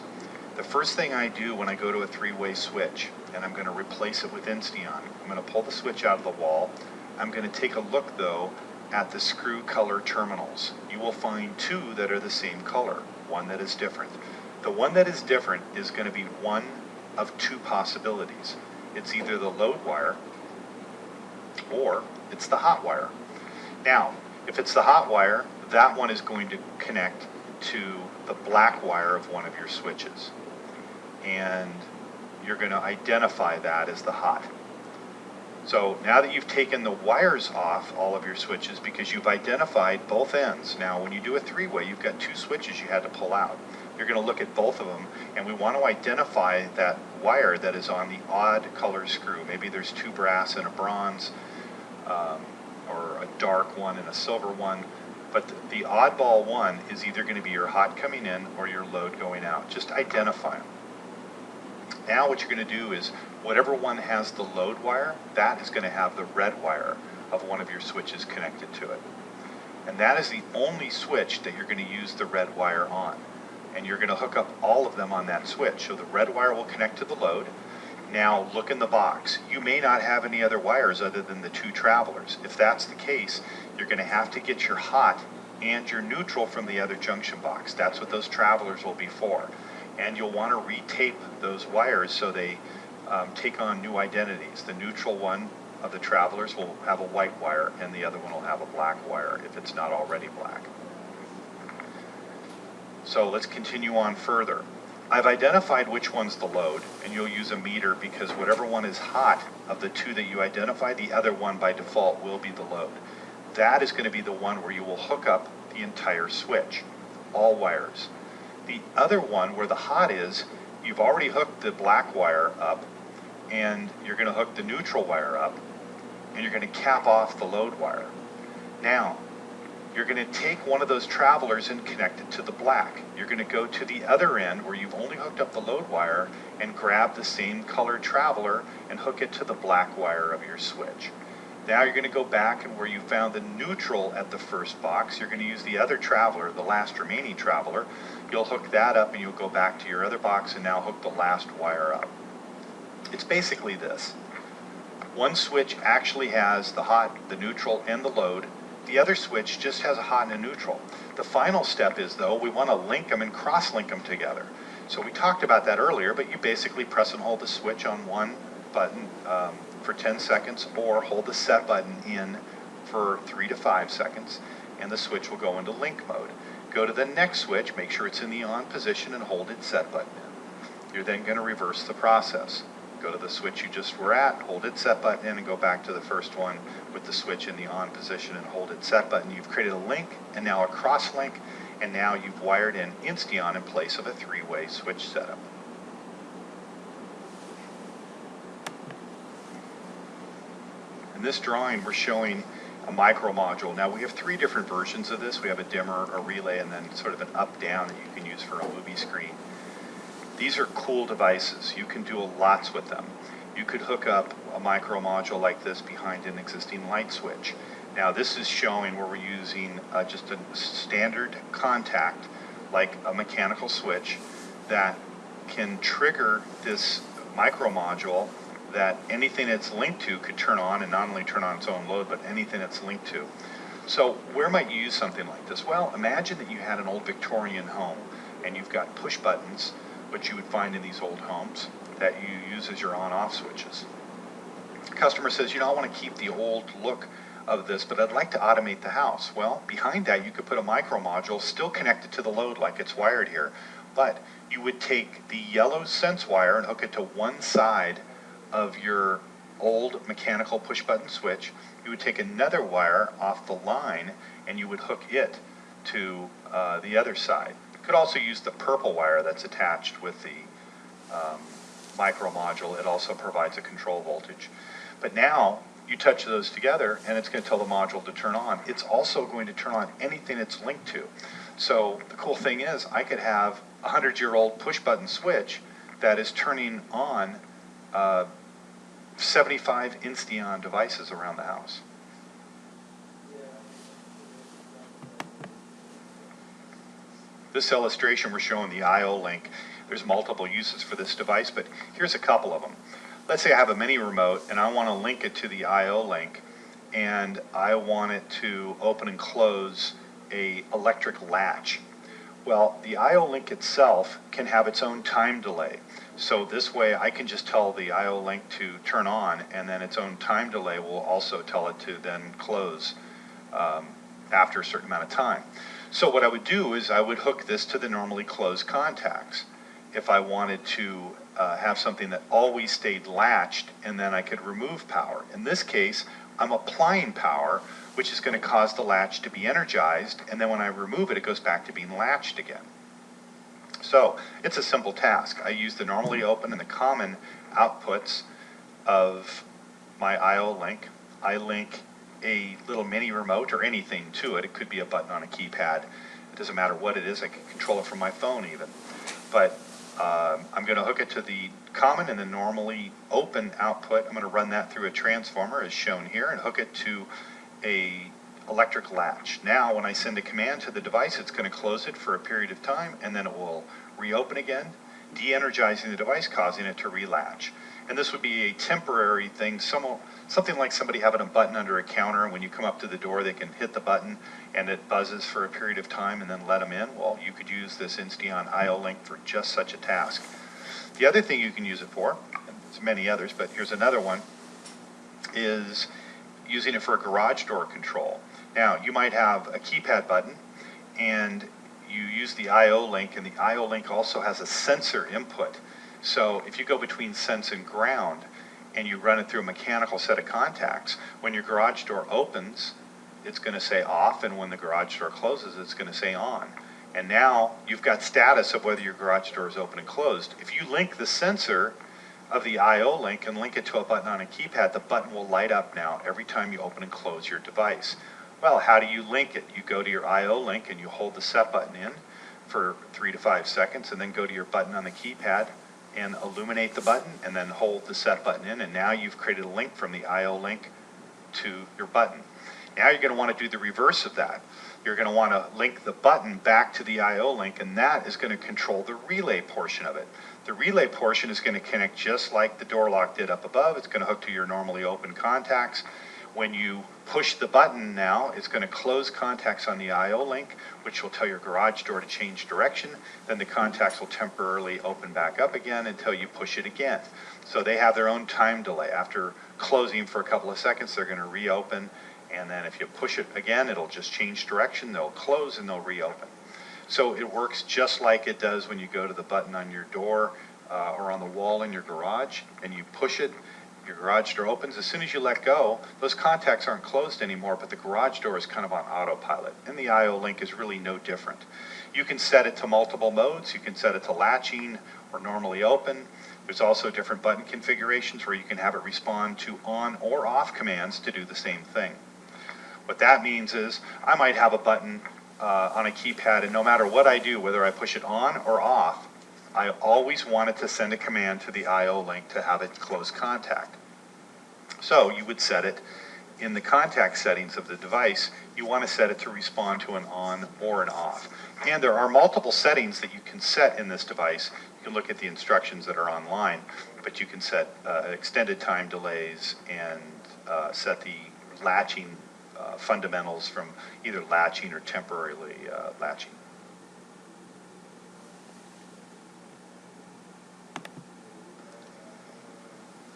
The first thing I do when I go to a 3-way switch, and I'm going to replace it with Insteon, I'm going to pull the switch out of the wall. I'm going to take a look, though, at the screw color terminals. You will find 2 that are the same color, 1 that is different. The one that is different is going to be one of 2 possibilities. It's either the load wire or it's the hot wire. Now, if it's the hot wire, that one is going to connect to the black wire of one of your switches. And you're going to identify that as the hot. So now that you've taken the wires off all of your switches, because you've identified both ends. Now when you do a 3-way, you've got 2 switches you had to pull out. You're going to look at both of them, and we want to identify that wire that is on the odd color screw. Maybe there's 2 brass and a bronze, or a dark one and a silver one. But the oddball one is either going to be your hot coming in or your load going out. Just identify them. Now what you're going to do is, whatever one has the load wire, that is going to have the red wire of one of your switches connected to it. And that is the only switch that you're going to use the red wire on. And you're going to hook up all of them on that switch. So the red wire will connect to the load. Now look in the box. You may not have any other wires other than the 2 travelers. If that's the case, you're going to have to get your hot and your neutral from the other junction box. That's what those travelers will be for. And you'll want to retape those wires so they take on new identities. The neutral one of the travelers will have a white wire, and the other one will have a black wire if it's not already black. So let's continue on further. I've identified which one's the load, and you'll use a meter, because whatever one is hot of the 2 that you identify, the other one by default will be the load. That is going to be the one where you will hook up the entire switch, all wires. The other one where the hot is, you've already hooked the black wire up, and you're going to hook the neutral wire up, and you're going to cap off the load wire. Now, you're going to take one of those travelers and connect it to the black. You're going to go to the other end where you've only hooked up the load wire and grab the same colored traveler and hook it to the black wire of your switch. Now you're going to go back, and where you found the neutral at the first box, you're going to use the other traveler, the last remaining traveler. You'll hook that up, and you'll go back to your other box and now hook the last wire up. It's basically this. One switch actually has the hot, the neutral, and the load. The other switch just has a hot and a neutral. The final step is, though, we want to link them and cross-link them together. So we talked about that earlier, but you basically press and hold the switch on one button for 10 seconds, or hold the set button in for 3 to 5 seconds, and the switch will go into link mode. Go to the next switch, make sure it's in the on position, and hold its set button in. You're then going to reverse the process. Go to the switch you just were at, hold its set button in, and go back to the first one with the switch in the on position and hold its set button. You've created a link and now a cross link, and now you've wired in Insteon in place of a 3-way switch setup. this drawing, we're showing a micro module. Now we have three different versions of this. We have a dimmer, a relay, and then sort of an up-down that you can use for a movie screen. These are cool devices. You can do lots with them. You could hook up a micro module like this behind an existing light switch. Now this is showing where we're using just a standard contact, like a mechanical switch, that can trigger this micro module that anything it's linked to could turn on, and not only turn on its own load, but anything it's linked to. So where might you use something like this? Well, imagine that you had an old Victorian home and you've got push buttons, which you would find in these old homes, that you use as your on-off switches. The customer says, you know, I want to keep the old look of this, but I'd like to automate the house. Well, behind that you could put a micro module still connected to the load like it's wired here, but you would take the yellow sense wire and hook it to one side of your old mechanical push button switch. You would take another wire off the line and you would hook it to the other side. You could also use the purple wire that's attached with the micro module. It also provides a control voltage. But now you touch those together and it's going to tell the module to turn on. It's also going to turn on anything it's linked to. So the cool thing is I could have a 100-year-old push button switch that is turning on 75 Insteon devices around the house. This illustration, we're showing the I/O link. There's multiple uses for this device, but here's a couple of them. Let's say I have a mini remote and I want to link it to the I/O link, and I want it to open and close a electric latch. Well, the I/O link itself can have its own time delay. So this way I can just tell the I/O link to turn on, and then its own time delay will also tell it to then close after a certain amount of time. So what I would do is I would hook this to the normally closed contacts. If I wanted to have something that always stayed latched, and then I could remove power. In this case, I'm applying power, which is going to cause the latch to be energized, and then when I remove it, it goes back to being latched again. So it's a simple task. I use the normally open and the common outputs of my I/O link. I link a little mini remote or anything to it. It could be a button on a keypad. It doesn't matter what it is. I can control it from my phone even. But I'm going to hook it to the common and the normally open output. I'm going to run that through a transformer as shown here and hook it to a electric latch. Now when I send a command to the device, it's going to close it for a period of time, and then it will reopen again, de-energizing the device, causing it to relatch. And this would be a temporary thing, something like somebody having a button under a counter, and when you come up to the door they can hit the button and it buzzes for a period of time and then let them in. Well, you could use this Insteon I/O link for just such a task. The other thing you can use it for, and there's many others, but here's another one, is using it for a garage door control. Now, you might have a keypad button and you use the I/O link, and the I/O link also has a sensor input. So if you go between sense and ground and you run it through a mechanical set of contacts, when your garage door opens, it's going to say off, and when the garage door closes, it's going to say on. And now you've got status of whether your garage door is open and closed. If you link the sensor of the I/O link and link it to a button on a keypad, the button will light up now every time you open and close your device. Well, how do you link it? You go to your I/O link and you hold the set button in for 3 to 5 seconds, and then go to your button on the keypad and illuminate the button, and then hold the set button in, and now you've created a link from the I/O link to your button. Now you're going to want to do the reverse of that. You're going to want to link the button back to the I/O link, and that is going to control the relay portion of it. The relay portion is going to connect just like the door lock did up above. It's going to hook to your normally open contacts. When you push the button now, it's going to close contacts on the I/O link, which will tell your garage door to change direction. Then the contacts will temporarily open back up again until you push it again. So they have their own time delay. After closing for a couple of seconds, they're going to reopen. And then if you push it again, it'll just change direction. They'll close and they'll reopen. So it works just like it does when you go to the button on your door or on the wall in your garage, and you push it. Your garage door opens. As soon as you let go, those contacts aren't closed anymore, but the garage door is kind of on autopilot. And the I/O link is really no different. You can set it to multiple modes. You can set it to latching or normally open. There's also different button configurations where you can have it respond to on or off commands to do the same thing. What that means is I might have a button on a keypad, and no matter what I do, whether I push it on or off, I always want it to send a command to the I/O link to have it close contact. So you would set it in the contact settings of the device. You want to set it to respond to an on or an off. And there are multiple settings that you can set in this device. You can look at the instructions that are online, but you can set extended time delays and set the latching fundamentals from either latching or temporarily latching.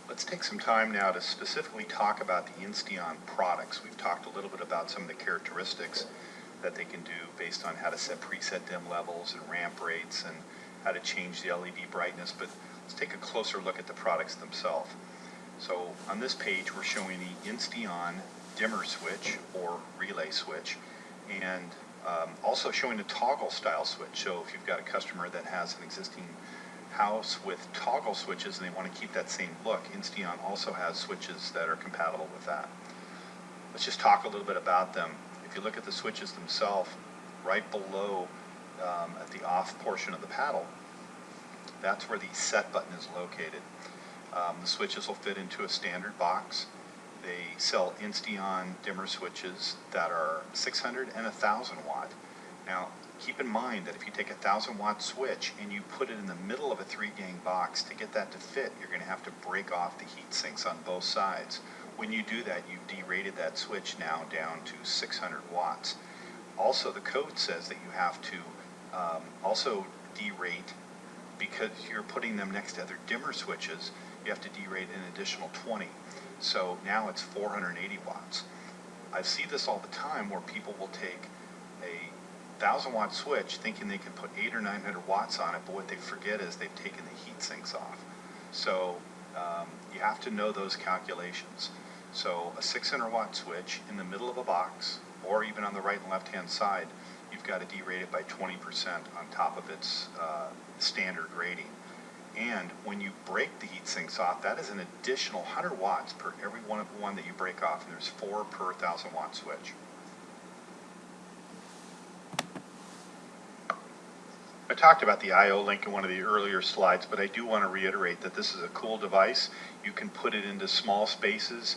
Let's take some time now to specifically talk about the Insteon products. We've talked a little bit about some of the characteristics that they can do based on how to set preset dim levels and ramp rates and how to change the LED brightness, but let's take a closer look at the products themselves. So on this page we're showing the Insteon dimmer switch or relay switch, and also showing a toggle style switch. So if you've got a customer that has an existing house with toggle switches and they want to keep that same look, Insteon also has switches that are compatible with that. Let's just talk a little bit about them. If you look at the switches themselves, right below at the off portion of the paddle, that's where the set button is located. The switches will fit into a standard box. They sell Insteon dimmer switches that are 600 and 1,000 watt. Now, keep in mind that if you take a 1,000 watt switch and you put it in the middle of a 3-gang box, to get that to fit, you're going to have to break off the heat sinks on both sides. When you do that, you've derated that switch now down to 600 watts. Also, the code says that you have to also derate, because you're putting them next to other dimmer switches, you have to derate an additional 20. So now it's 480 watts. I see this all the time where people will take a 1,000 watt switch thinking they can put 800 or 900 watts on it, but what they forget is they've taken the heat sinks off. So you have to know those calculations. So a 600 watt switch in the middle of a box, or even on the right and left hand side, you've got to derate it by 20% on top of its standard rating. And when you break the heat sinks off, that is an additional 100 watts per every one that you break off, and there's 4 per 1,000 watt switch. I talked about the I/O link in one of the earlier slides, but I do want to reiterate that this is a cool device. You can put it into small spaces.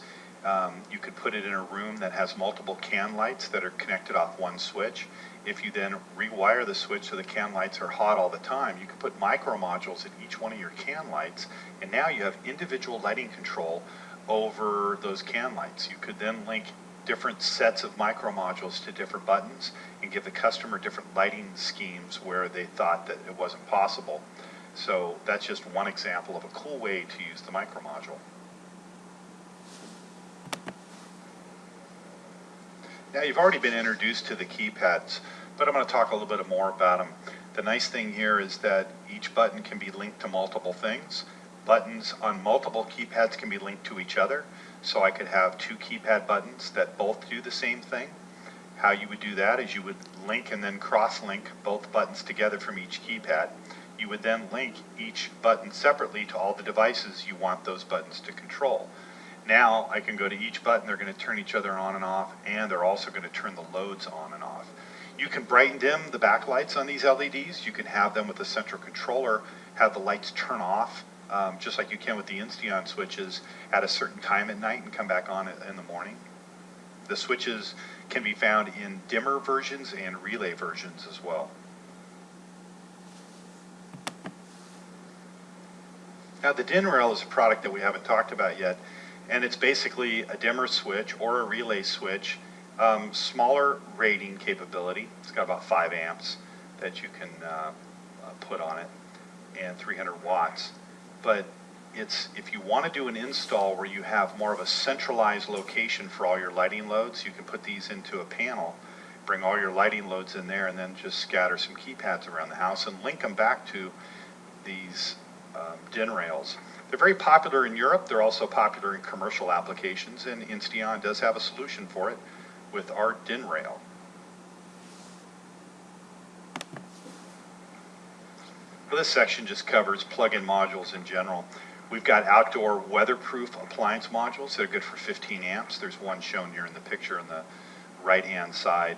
You could put it in a room that has multiple can lights that are connected off one switch. If you then rewire the switch so the can lights are hot all the time, you can put micro modules in each one of your can lights, and now you have individual lighting control over those can lights. You could then link different sets of micro modules to different buttons and give the customer different lighting schemes where they thought that it wasn't possible. So that's just one example of a cool way to use the micro module. Now, you've already been introduced to the keypads, but I'm going to talk a little bit more about them. The nice thing here is that each button can be linked to multiple things. Buttons on multiple keypads can be linked to each other, so I could have 2 keypad buttons that both do the same thing. How you would do that is you would link and then cross-link both buttons together from each keypad. You would then link each button separately to all the devices you want those buttons to control. Now I can go to each button, they're going to turn each other on and off, and they're also going to turn the loads on and off. You can brighten dim the backlights on these LEDs. You can have them with the central controller, have the lights turn off, just like you can with the Insteon switches at a certain time at night and come back on in the morning. The switches can be found in dimmer versions and relay versions as well. Now, the DIN rail is a product that we haven't talked about yet, and it's basically a dimmer switch or a relay switch, smaller rating capability. It's got about 5 amps that you can put on it and 300 watts. But if you want to do an install where you have more of a centralized location for all your lighting loads, you can put these into a panel, bring all your lighting loads in there, and then just scatter some keypads around the house and link them back to these DIN rails. They're very popular in Europe. They're also popular in commercial applications, and Insteon does have a solution for it with our DIN rail. Well, this section just covers plug-in modules in general. We've got outdoor weatherproof appliance modules that are good for 15 amps. There's one shown here in the picture on the right-hand side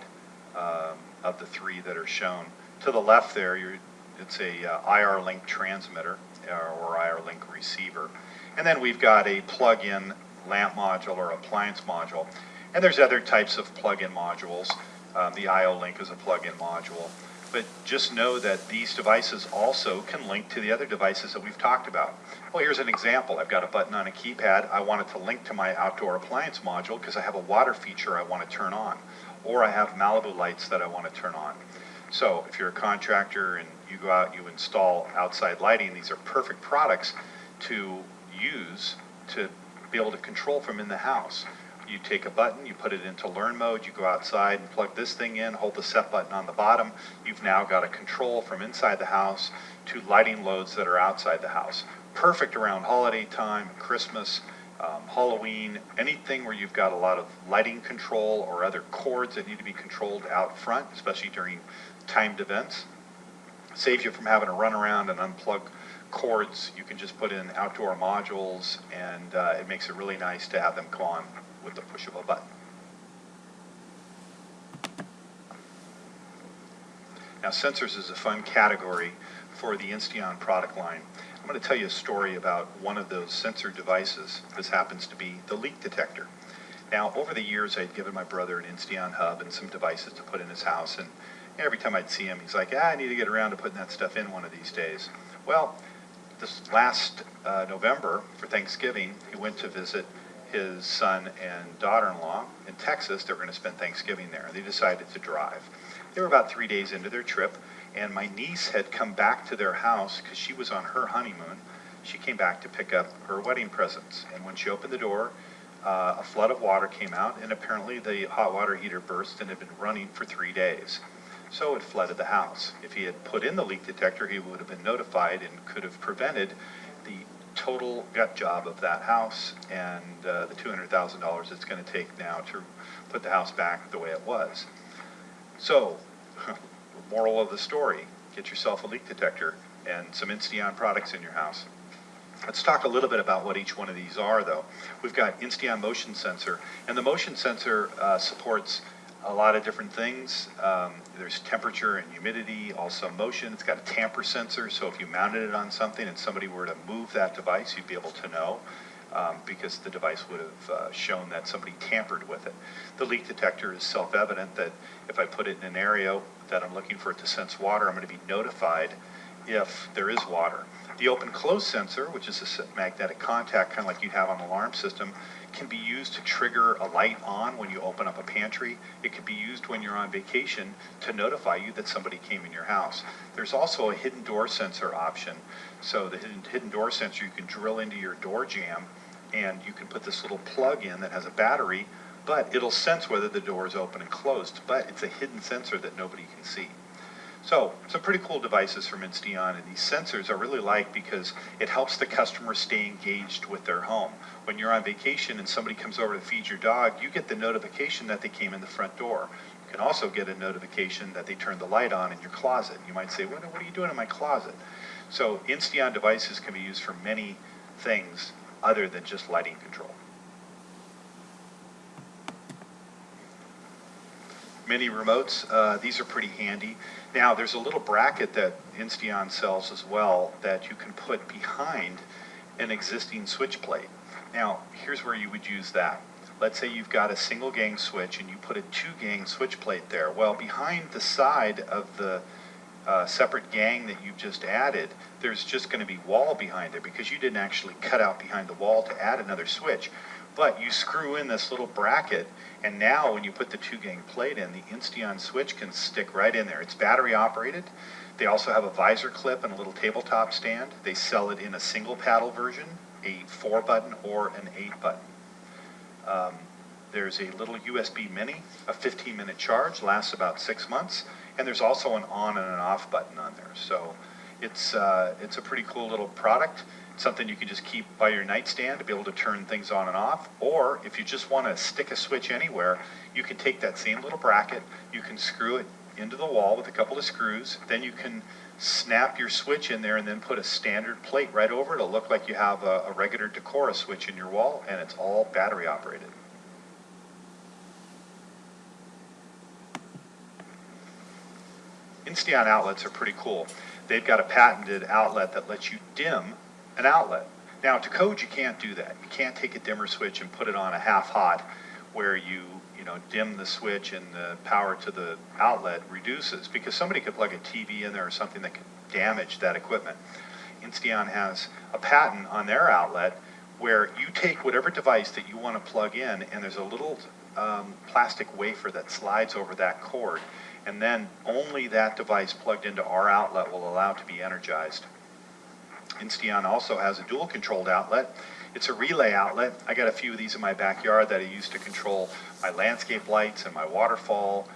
of the three that are shown. To the left there, it's a IR link transmitter or IR link receiver. And then we've got a plug-in lamp module or appliance module. And there's other types of plug-in modules. The IO link is a plug-in module. But just know that these devices also can link to the other devices that we've talked about. Well, here's an example. I've got a button on a keypad. I want it to link to my outdoor appliance module because I have a water feature I want to turn on. Or I have Malibu lights that I want to turn on. So if you're a contractor and you go out, you install outside lighting, these are perfect products to use to be able to control from in the house. You take a button, you put it into learn mode, you go outside and plug this thing in, hold the set button on the bottom. You've now got a control from inside the house to lighting loads that are outside the house. Perfect around holiday time, Christmas, Halloween, anything where you've got a lot of lighting control or other cords that need to be controlled out front, especially during timed events. Saves you from having to run around and unplug cords. You can just put in outdoor modules, and it makes it really nice to have them come on with the push of a button. Now, sensors is a fun category for the Insteon product line. I'm going to tell you a story about one of those sensor devices. This happens to be the leak detector. Now, over the years, I'd given my brother an Insteon hub and some devices to put in his house, and every time I'd see him, he's like, I need to get around to putting that stuff in one of these days. Well, this last November for Thanksgiving, he went to visit his son and daughter-in-law in Texas. They were going to spend Thanksgiving there. They decided to drive. They were about 3 days into their trip, and my niece had come back to their house because she was on her honeymoon. She came back to pick up her wedding presents, and when she opened the door, a flood of water came out, and apparently the hot water heater burst and had been running for 3 days. So it flooded the house. If he had put in the leak detector, he would have been notified and could have prevented the total gut job of that house and the $200,000 it's going to take now to put the house back the way it was. So, moral of the story, get yourself a leak detector and some Insteon products in your house. Let's talk a little bit about what each one of these are, though. We've got Insteon motion sensor, and the motion sensor supports a lot of different things. There's temperature and humidity, also motion. It's got a tamper sensor, so if you mounted it on something and somebody were to move that device, you'd be able to know because the device would have shown that somebody tampered with it. The leak detector is self-evident that if I put it in an area that I'm looking for it to sense water, I'm going to be notified if there is water. The open-close sensor, which is a magnetic contact, kind of like you have on an alarm system, can be used to trigger a light on when you open up a pantry. It can be used when you're on vacation to notify you that somebody came in your house. There's also a hidden door sensor option. So the hidden door sensor, you can drill into your door jamb, and you can put this little plug in that has a battery, but it'll sense whether the door is open and closed, but it's a hidden sensor that nobody can see. So, some pretty cool devices from Insteon, and these sensors I really like because it helps the customer stay engaged with their home. When you're on vacation and somebody comes over to feed your dog, you get the notification that they came in the front door. You can also get a notification that they turned the light on in your closet. You might say, what are you doing in my closet? So, Insteon devices can be used for many things other than just lighting control. Mini remotes, these are pretty handy. Now, there's a little bracket that Insteon sells as well that you can put behind an existing switch plate. Now, here's where you would use that. Let's say you've got a single gang switch and you put a 2-gang switch plate there. Well, behind the side of the separate gang that you've just added, there's just going to be wall behind it because you didn't actually cut out behind the wall to add another switch. But you screw in this little bracket, and now when you put the 2-gang plate in, the Insteon switch can stick right in there. It's battery operated. They also have a visor clip and a little tabletop stand. They sell it in a single paddle version, a 4-button or an 8-button. There's a little USB mini, a 15-minute charge, lasts about 6 months, and there's also an on and an off button on there. So it's a pretty cool little product. Something you can just keep by your nightstand to be able to turn things on and off. Or if you just want to stick a switch anywhere, you can take that same little bracket, you can screw it into the wall with a couple of screws, then you can snap your switch in there and then put a standard plate right over it. It'll look like you have a regular Decora switch in your wall, and it's all battery operated. Insteon outlets are pretty cool. They've got a patented outlet that lets you dim an outlet. Now, to code, you can't do that. You can't take a dimmer switch and put it on a half hot where you dim the switch and the power to the outlet reduces, because somebody could plug a TV in there or something that could damage that equipment. Insteon has a patent on their outlet where you take whatever device that you want to plug in, and there's a little plastic wafer that slides over that cord, and then only that device plugged into our outlet will allow it to be energized. Insteon also has a dual controlled outlet. It's a relay outlet. I got a few of these in my backyard that I use to control my landscape lights and my waterfall,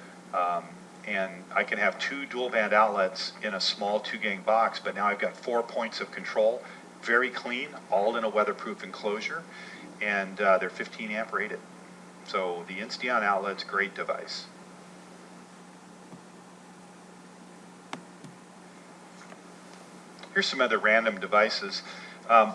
and I can have 2 dual band outlets in a small 2-gang box, but now I've got 4 points of control, very clean, all in a weatherproof enclosure, and they're 15 amp rated. So the Insteon outlet's a great device. Here's some other random devices.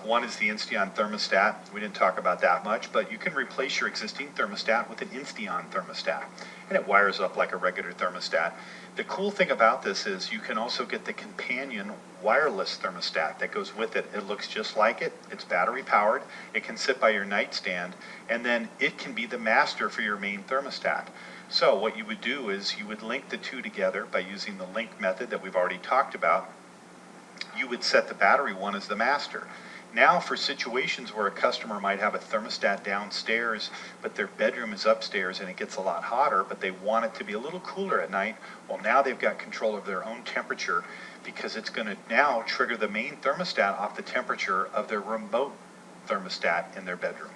One is the Insteon thermostat. We didn't talk about that much, but you can replace your existing thermostat with an Insteon thermostat, and it wires up like a regular thermostat. The cool thing about this is you can also get the companion wireless thermostat that goes with it. It looks just like it. It's battery powered. It can sit by your nightstand, and then it can be the master for your main thermostat. So what you would do is you would link the two together by using the link method that we've already talked about. You would set the battery one as the master. Now, for situations where a customer might have a thermostat downstairs, but their bedroom is upstairs and it gets a lot hotter, but they want it to be a little cooler at night, well, now they've got control of their own temperature, because it's going to now trigger the main thermostat off the temperature of their remote thermostat in their bedroom.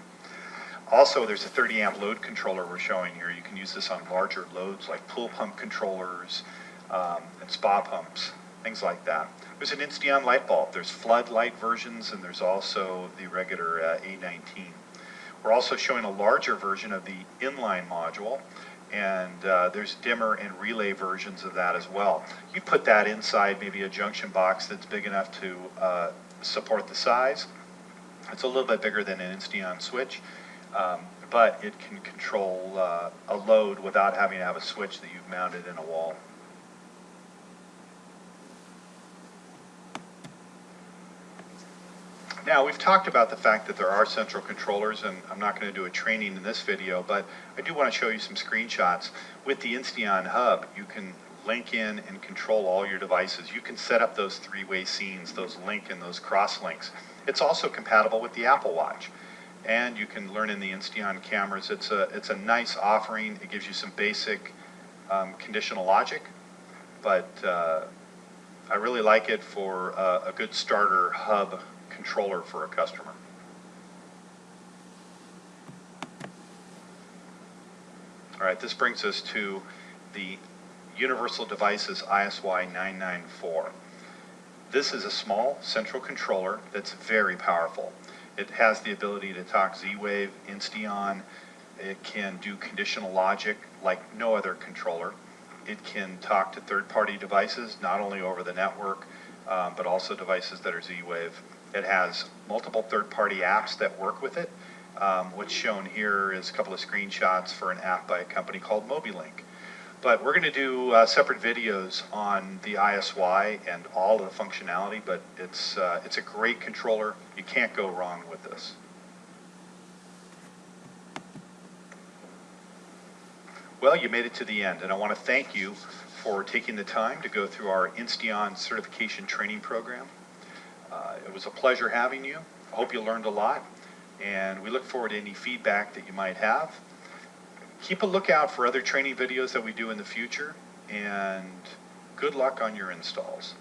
Also, there's a 30 amp load controller we're showing here. You can use this on larger loads like pool pump controllers and spa pumps, things like that. There's an Insteon light bulb. There's floodlight versions, and there's also the regular A19. We're also showing a larger version of the inline module, and there's dimmer and relay versions of that as well. You put that inside maybe a junction box that's big enough to support the size. It's a little bit bigger than an Insteon switch, but it can control a load without having to have a switch that you've mounted in a wall. Now, we've talked about the fact that there are central controllers, and I'm not going to do a training in this video, but I do want to show you some screenshots. With the Insteon hub, you can link in and control all your devices. You can set up those 3-way scenes, those link and those cross links. It's also compatible with the Apple Watch, and you can learn in the Insteon cameras. It's a nice offering. It gives you some basic conditional logic, but I really like it for a good starter hub controller for a customer. All right, this brings us to the Universal Devices ISY 994. This is a small central controller that's very powerful. It has the ability to talk Z-Wave, Insteon. It can do conditional logic like no other controller. It can talk to third-party devices, not only over the network, but also devices that are Z-Wave. It has multiple third-party apps that work with it. What's shown here is a couple of screenshots for an app by a company called MobiLink. But we're going to do separate videos on the ISY and all of the functionality, but it's a great controller. You can't go wrong with this. Well, you made it to the end, and I want to thank you for taking the time to go through our Insteon certification training program. It was a pleasure having you. I hope you learned a lot, and we look forward to any feedback that you might have. Keep a lookout for other training videos that we do in the future, and good luck on your installs.